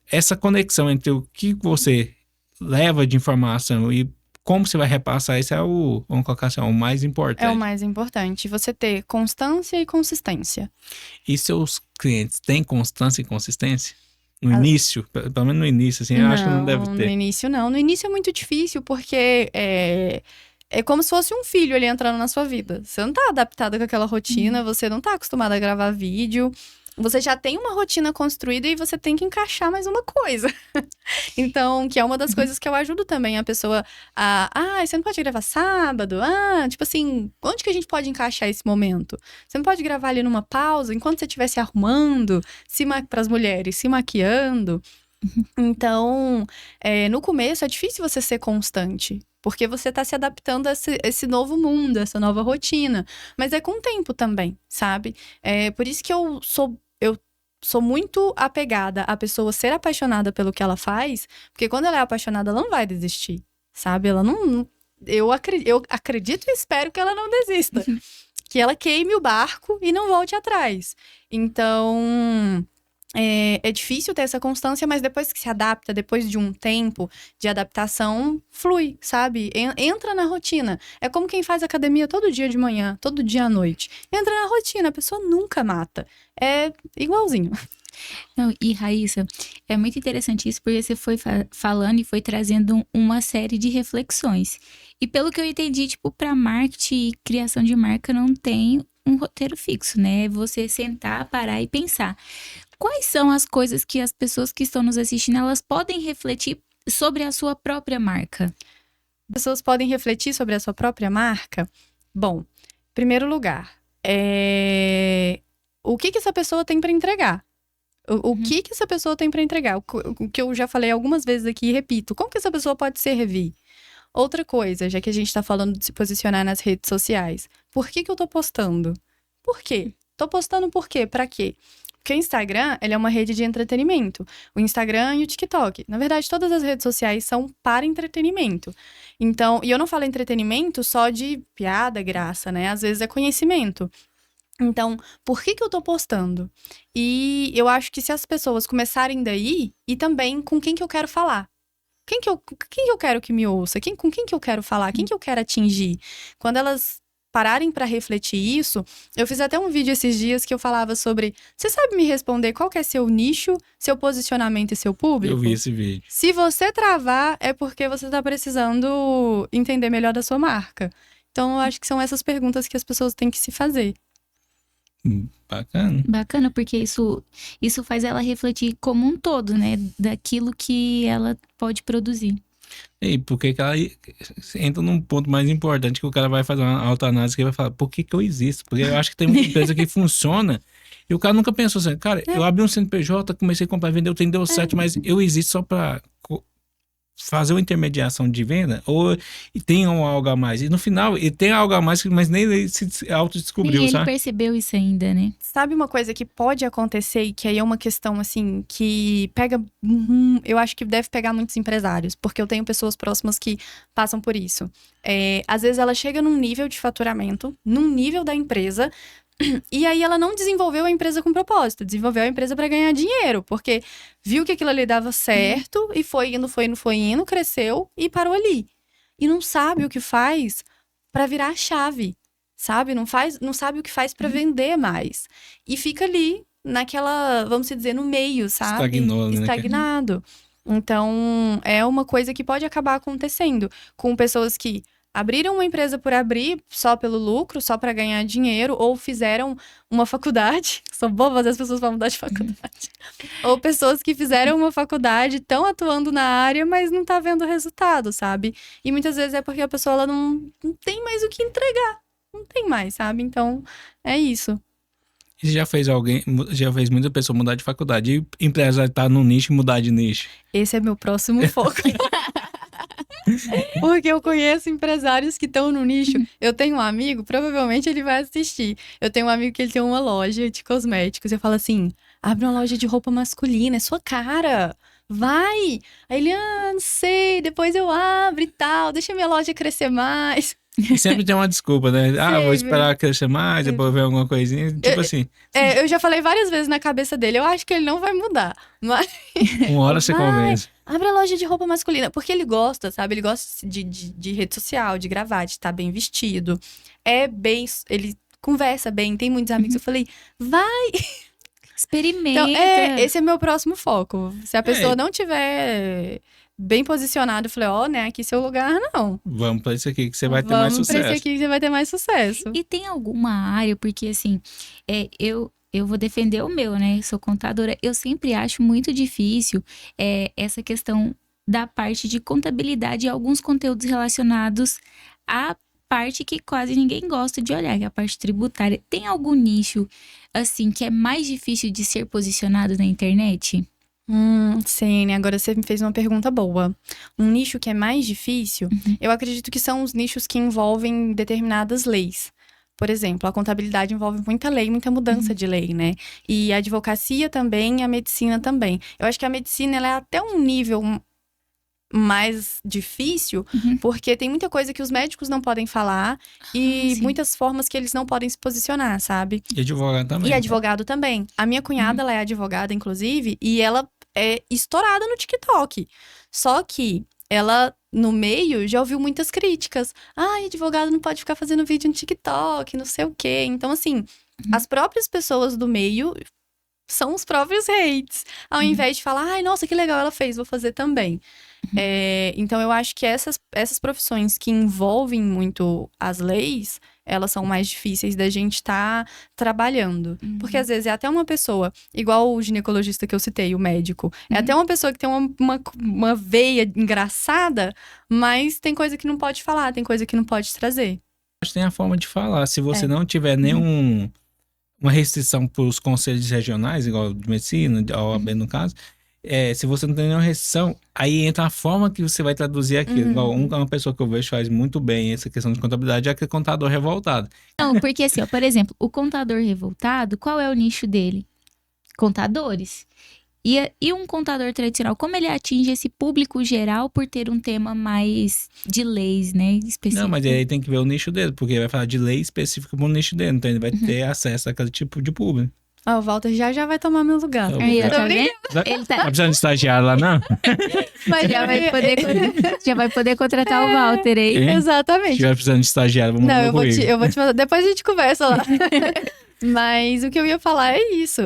B: essa conexão entre o que você leva de informação e como você vai repassar, isso vamos colocar assim, o mais importante.
C: É o mais importante, você ter constância e consistência.
B: E seus clientes têm constância e consistência? No início, pelo menos no início, assim, eu acho que não deve ter.
C: No início não. No início é muito difícil, porque é como se fosse um filho ali entrando na sua vida. Você não tá adaptada com aquela rotina, você não tá acostumada a gravar vídeo. Você já tem uma rotina construída e você tem que encaixar mais uma coisa. Então, que é uma das coisas que eu ajudo também a pessoa você não pode gravar sábado? Tipo assim, onde que a gente pode encaixar esse momento? Você não pode gravar ali numa pausa, enquanto você estiver se arrumando, pras mulheres, se maquiando. Então, no começo é difícil você ser constante. Porque você tá se adaptando a esse novo mundo, essa nova rotina. Mas é com o tempo também, sabe? Por isso que eu sou muito apegada à pessoa ser apaixonada pelo que ela faz. Porque quando ela é apaixonada, ela não vai desistir, sabe? Ela não... Eu acredito e espero que ela não desista. Que ela queime o barco e não volte atrás. Então... É difícil ter essa constância, mas depois que se adapta, depois de um tempo de adaptação, flui, sabe? Entra na rotina. É como quem faz academia todo dia de manhã, todo dia à noite. Entra na rotina, a pessoa nunca mata. É igualzinho.
A: Não, e Raíssa, é muito interessante isso, porque você foi falando e foi trazendo uma série de reflexões. E pelo que eu entendi, tipo, para marketing e criação de marca não tem um roteiro fixo, né? É você sentar, parar e pensar. Quais são as coisas que as pessoas que estão nos assistindo, elas podem refletir sobre a sua própria marca?
C: As pessoas podem refletir sobre a sua própria marca? Bom, em primeiro lugar, o que essa pessoa tem para entregar? O que essa pessoa tem para entregar? O que eu já falei algumas vezes aqui e repito. Como que essa pessoa pode servir? Outra coisa, já que a gente está falando de se posicionar nas redes sociais. Por que eu tô postando? Por quê? Tô postando por quê? Pra quê? Porque o Instagram, ele é uma rede de entretenimento. O Instagram e o TikTok. Na verdade, todas as redes sociais são para entretenimento. Então, e eu não falo entretenimento só de piada, graça, né? Às vezes é conhecimento. Então, por que eu tô postando? E eu acho que se as pessoas começarem daí, e também com quem que eu quero falar. Quem que eu quero que me ouça? Com quem que eu quero falar? Quem que eu quero atingir? Quando elas pararem para refletir isso, eu fiz até um vídeo esses dias que eu falava sobre... Você sabe me responder qual que é seu nicho, seu posicionamento e seu público?
B: Eu vi esse vídeo.
C: Se você travar, é porque você tá precisando entender melhor da sua marca. Então, eu acho que são essas perguntas que as pessoas têm que se fazer.
B: Bacana.
A: Bacana, porque isso faz ela refletir como um todo, né? Daquilo que ela pode produzir.
B: E porque que ela entra num ponto mais importante que o cara vai fazer uma autoanálise que vai falar, por que eu existo? Porque eu acho que tem muita empresa que funciona e o cara nunca pensou assim, cara, eu abri um CNPJ, comecei a comprar e vender, o trem deu certo, mas eu existo só pra fazer uma intermediação de venda ou tem algo a mais? E no final, ele tem algo a mais, mas nem ele se autodescobriu,
A: E ele
B: sabe?
A: percebeu isso ainda, né?
C: Sabe uma coisa que pode acontecer e que aí é uma questão, assim, que pega... eu acho que deve pegar muitos empresários, porque eu tenho pessoas próximas que passam por isso. Às vezes ela chega num nível de faturamento, num nível da empresa, e aí ela não desenvolveu a empresa com propósito, desenvolveu a empresa para ganhar dinheiro, porque viu que aquilo ali dava certo e foi indo, cresceu e parou ali. E não sabe o que faz para virar a chave. Sabe? Não sabe o que faz para vender mais. E fica ali, naquela, vamos dizer, no meio, sabe?
B: Estagnou, né?
C: Estagnado. Então, é uma coisa que pode acabar acontecendo com pessoas que abriram uma empresa por abrir, só pelo lucro, só para ganhar dinheiro, ou fizeram uma faculdade. Sou boba, as pessoas vão mudar de faculdade. Ou pessoas que fizeram uma faculdade, estão atuando na área, mas não tá vendo resultado, sabe? E muitas vezes é porque a pessoa ela não tem mais o que entregar. Não tem mais, sabe? Então, é isso.
B: E já fez muita pessoa mudar de faculdade. E empresário tá no nicho e mudar de nicho.
C: Esse é meu próximo foco. Porque eu conheço empresários que estão no nicho. Eu tenho um amigo, provavelmente ele vai assistir. Eu tenho um amigo que ele tem uma loja de cosméticos. Eu falo assim, abre uma loja de roupa masculina, é sua cara. Vai! Aí ele, não sei, depois eu abro e tal, deixa minha loja crescer mais.
B: E sempre tem uma desculpa, né? Vou esperar crescer mais, depois ver alguma coisinha. Tipo assim.
C: Eu já falei várias vezes na cabeça dele, eu acho que ele não vai mudar. Mas...
B: Uma hora você convence.
C: Abre a loja de roupa masculina. Porque ele gosta, sabe? Ele gosta de rede social, de gravar, de estar bem vestido. Ele conversa bem, tem muitos amigos. Eu falei, vai!
A: Experimenta.
C: Então, esse é meu próximo foco. Se a pessoa não tiver bem posicionado, eu falei, né, aqui é seu lugar, não.
B: Vamos pra isso aqui que você vai ter mais sucesso.
C: Vamos pra esse aqui que você vai ter mais sucesso.
A: E tem alguma área, porque assim, eu vou defender o meu, né? Sou contadora. Eu sempre acho muito difícil essa questão da parte de contabilidade e alguns conteúdos relacionados à parte que quase ninguém gosta de olhar, que é a parte tributária. Tem algum nicho, assim, que é mais difícil de ser posicionado na internet?
C: Sim, né? Agora você me fez uma pergunta boa. Um nicho que é mais difícil, eu acredito que são os nichos que envolvem determinadas leis. Por exemplo, a contabilidade envolve muita lei, muita mudança de lei, né? E a advocacia também, a medicina também. Eu acho que a medicina, ela é até um nível mais difícil,
A: Uhum.
C: porque tem muita coisa que os médicos não podem falar e
A: sim.
C: muitas formas que eles não podem se posicionar, sabe?
B: E advogado também.
C: E advogado também. A minha cunhada, ela é advogada, inclusive, e ela é estourada no TikTok. Só que ela, no meio, já ouviu muitas críticas. Ai, advogado não pode ficar fazendo vídeo no TikTok, não sei o quê. Então, assim, as próprias pessoas do meio são os próprios hates. Ao invés de falar, ai, nossa, que legal ela fez, vou fazer também. Então, eu acho que essas profissões que envolvem muito as leis, elas são mais difíceis da gente estar trabalhando. Porque, às vezes, é até uma pessoa, igual o ginecologista que eu citei, o médico. É até uma pessoa que tem uma veia engraçada, mas tem coisa que não pode falar, tem coisa que não pode trazer.
B: Acho que tem a forma de falar. Se você não tiver uma restrição para os conselhos regionais, igual de medicina, a OAB no caso, se você não tem nenhuma restrição, aí entra a forma que você vai traduzir aquilo. Igual uma pessoa que eu vejo faz muito bem essa questão de contabilidade é aquele contador revoltado.
A: Não, porque assim, ó, por exemplo, o contador revoltado, qual é o nicho dele? Contadores. E um contador tradicional, como ele atinge esse público geral por ter um tema mais de leis, né, específico?
B: Não, mas aí tem que ver o nicho dele, porque ele vai falar de lei específica para o nicho dele, então ele vai ter acesso àquele tipo de público.
C: Ó, o Walter já vai tomar meu lugar.
A: Aí, ó,
C: Tô
A: tá
C: brincando.
A: vendo? Ele
B: Tá precisando de estagiário lá, não?
C: Mas
A: já vai poder contratar o Walter aí.
B: Hein? Se
C: Exatamente.
B: tiver precisando de estagiário, vamos
C: Não,
B: mandar
C: eu vou te mandar. Depois a gente conversa lá. Mas o que eu ia falar é isso.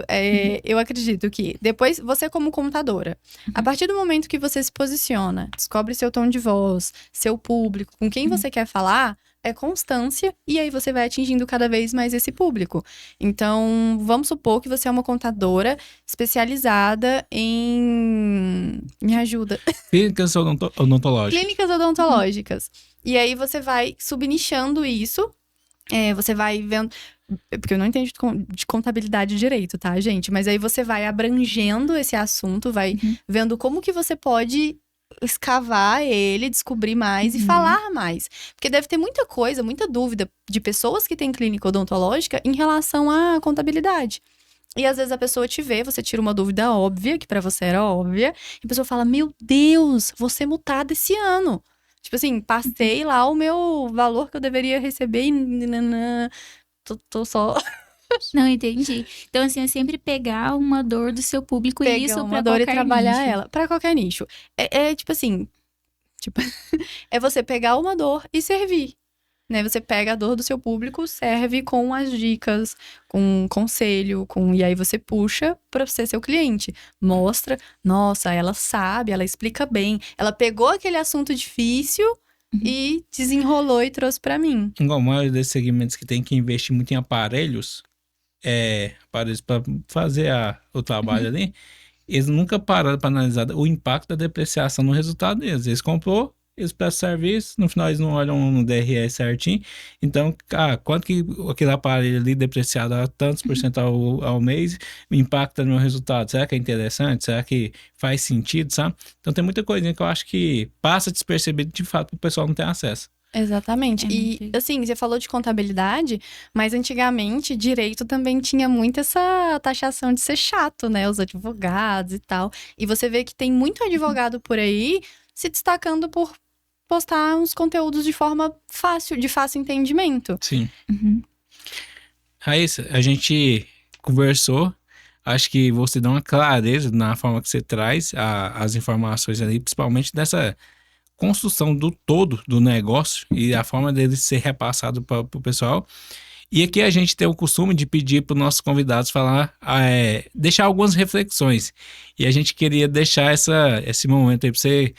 C: Eu acredito que depois, você como contadora, a partir do momento que você se posiciona, descobre seu tom de voz, seu público, com quem você quer falar, é constância, e aí você vai atingindo cada vez mais esse público. Então, vamos supor que você é uma contadora especializada em... Me ajuda.
B: Clínicas odontológicas.
C: Clínicas odontológicas. E aí você vai subnichando isso, você vai vendo... Porque eu não entendo de contabilidade direito, tá, gente? Mas aí você vai abrangendo esse assunto, vai vendo como que você pode escavar ele, descobrir mais e falar mais. Porque deve ter muita coisa, muita dúvida de pessoas que têm clínica odontológica em relação à contabilidade. E às vezes a pessoa te vê, você tira uma dúvida óbvia, que pra você era óbvia, e a pessoa fala, meu Deus, vou ser multada esse ano. Tipo assim, passei lá o meu valor que eu deveria receber e... Tô só...
A: Não, entendi. Então, assim, é sempre pegar uma dor do seu público e
C: Pegar
A: isso
C: uma
A: pra
C: dor e
A: qualquer
C: trabalhar
A: nicho.
C: ela. Pra qualquer nicho. Tipo assim... é você pegar uma dor e servir. Né? Você pega a dor do seu público, serve com as dicas, com conselho, e aí você puxa pra ser seu cliente. Mostra, nossa, ela sabe, ela explica bem. Ela pegou aquele assunto difícil e desenrolou e trouxe pra mim.
B: Igual a maioria desses segmentos que tem que investir muito em aparelhos para fazer o trabalho ali, eles nunca pararam para analisar o impacto da depreciação no resultado deles. Eles comprou, eles prestam serviço, no final eles não olham no DRE certinho. Então, quanto que aquele aparelho ali depreciado a tantos por cento ao mês impacta no meu resultado? Será que é interessante? Será que faz sentido, sabe? Então tem muita coisinha que eu acho que passa despercebido de fato para o pessoal não ter acesso.
C: Exatamente.
A: É
C: E,
A: muito-
C: assim, você falou de contabilidade, mas antigamente direito também tinha muito essa taxação de ser chato, né? Os advogados e tal. E você vê que tem muito advogado por aí se destacando por postar uns conteúdos de forma fácil, de fácil entendimento.
B: Sim.
A: Uhum.
B: Raíssa, a gente conversou. Acho que você dá uma clareza na forma que você traz as informações ali, principalmente dessa construção do todo do negócio e a forma dele ser repassado para o pessoal. E aqui a gente tem o costume de pedir para os nossos convidados deixar algumas reflexões. E a gente queria deixar esse momento aí para você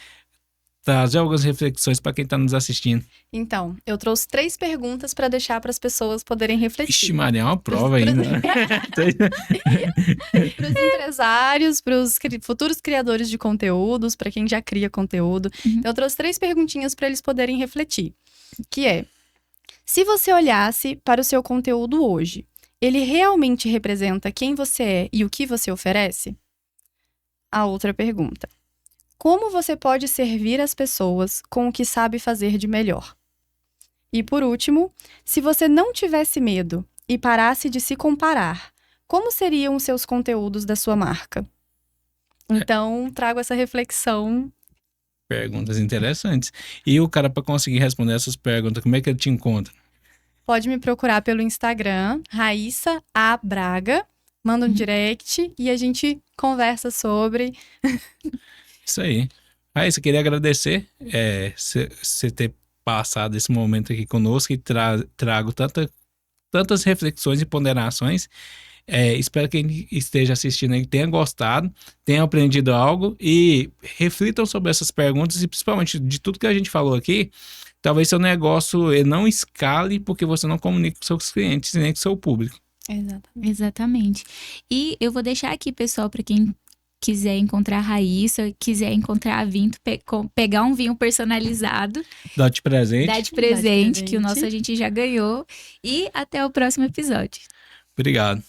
B: trazer algumas reflexões para quem está nos assistindo.
C: Então, eu trouxe 3 perguntas para deixar para as pessoas poderem refletir.
B: Ixi, Maria, é uma prova ainda.
C: Para os empresários, para os futuros criadores de conteúdos, para quem já cria conteúdo. Então, eu trouxe 3 perguntinhas para eles poderem refletir. Que é, se você olhasse para o seu conteúdo hoje, ele realmente representa quem você é e o que você oferece? A outra pergunta. Como você pode servir as pessoas com o que sabe fazer de melhor? E por último, se você não tivesse medo e parasse de se comparar, como seriam os seus conteúdos da sua marca? Então, trago essa reflexão
B: Perguntas interessantes. E o cara, para conseguir responder essas perguntas, como é que ele te encontra?
C: Pode me procurar pelo Instagram, Raíssa A. Braga. Manda um direct e a gente conversa sobre.
B: Isso aí. Raíssa, queria agradecer você ter passado esse momento aqui conosco e trago tantas reflexões e ponderações. Espero que quem esteja assistindo aí tenha gostado, tenha aprendido algo e reflitam sobre essas perguntas e principalmente de tudo que a gente falou aqui. Talvez seu negócio ele não escale porque você não comunica com seus clientes nem com seu público.
A: Exatamente. E eu vou deixar aqui, pessoal, para quem quiser encontrar a Raíssa, quiser encontrar a Vinto, pegar um vinho personalizado.
B: Dá de presente.
A: Dá de presente, que o nosso a gente já ganhou. E até o próximo episódio.
B: Obrigado.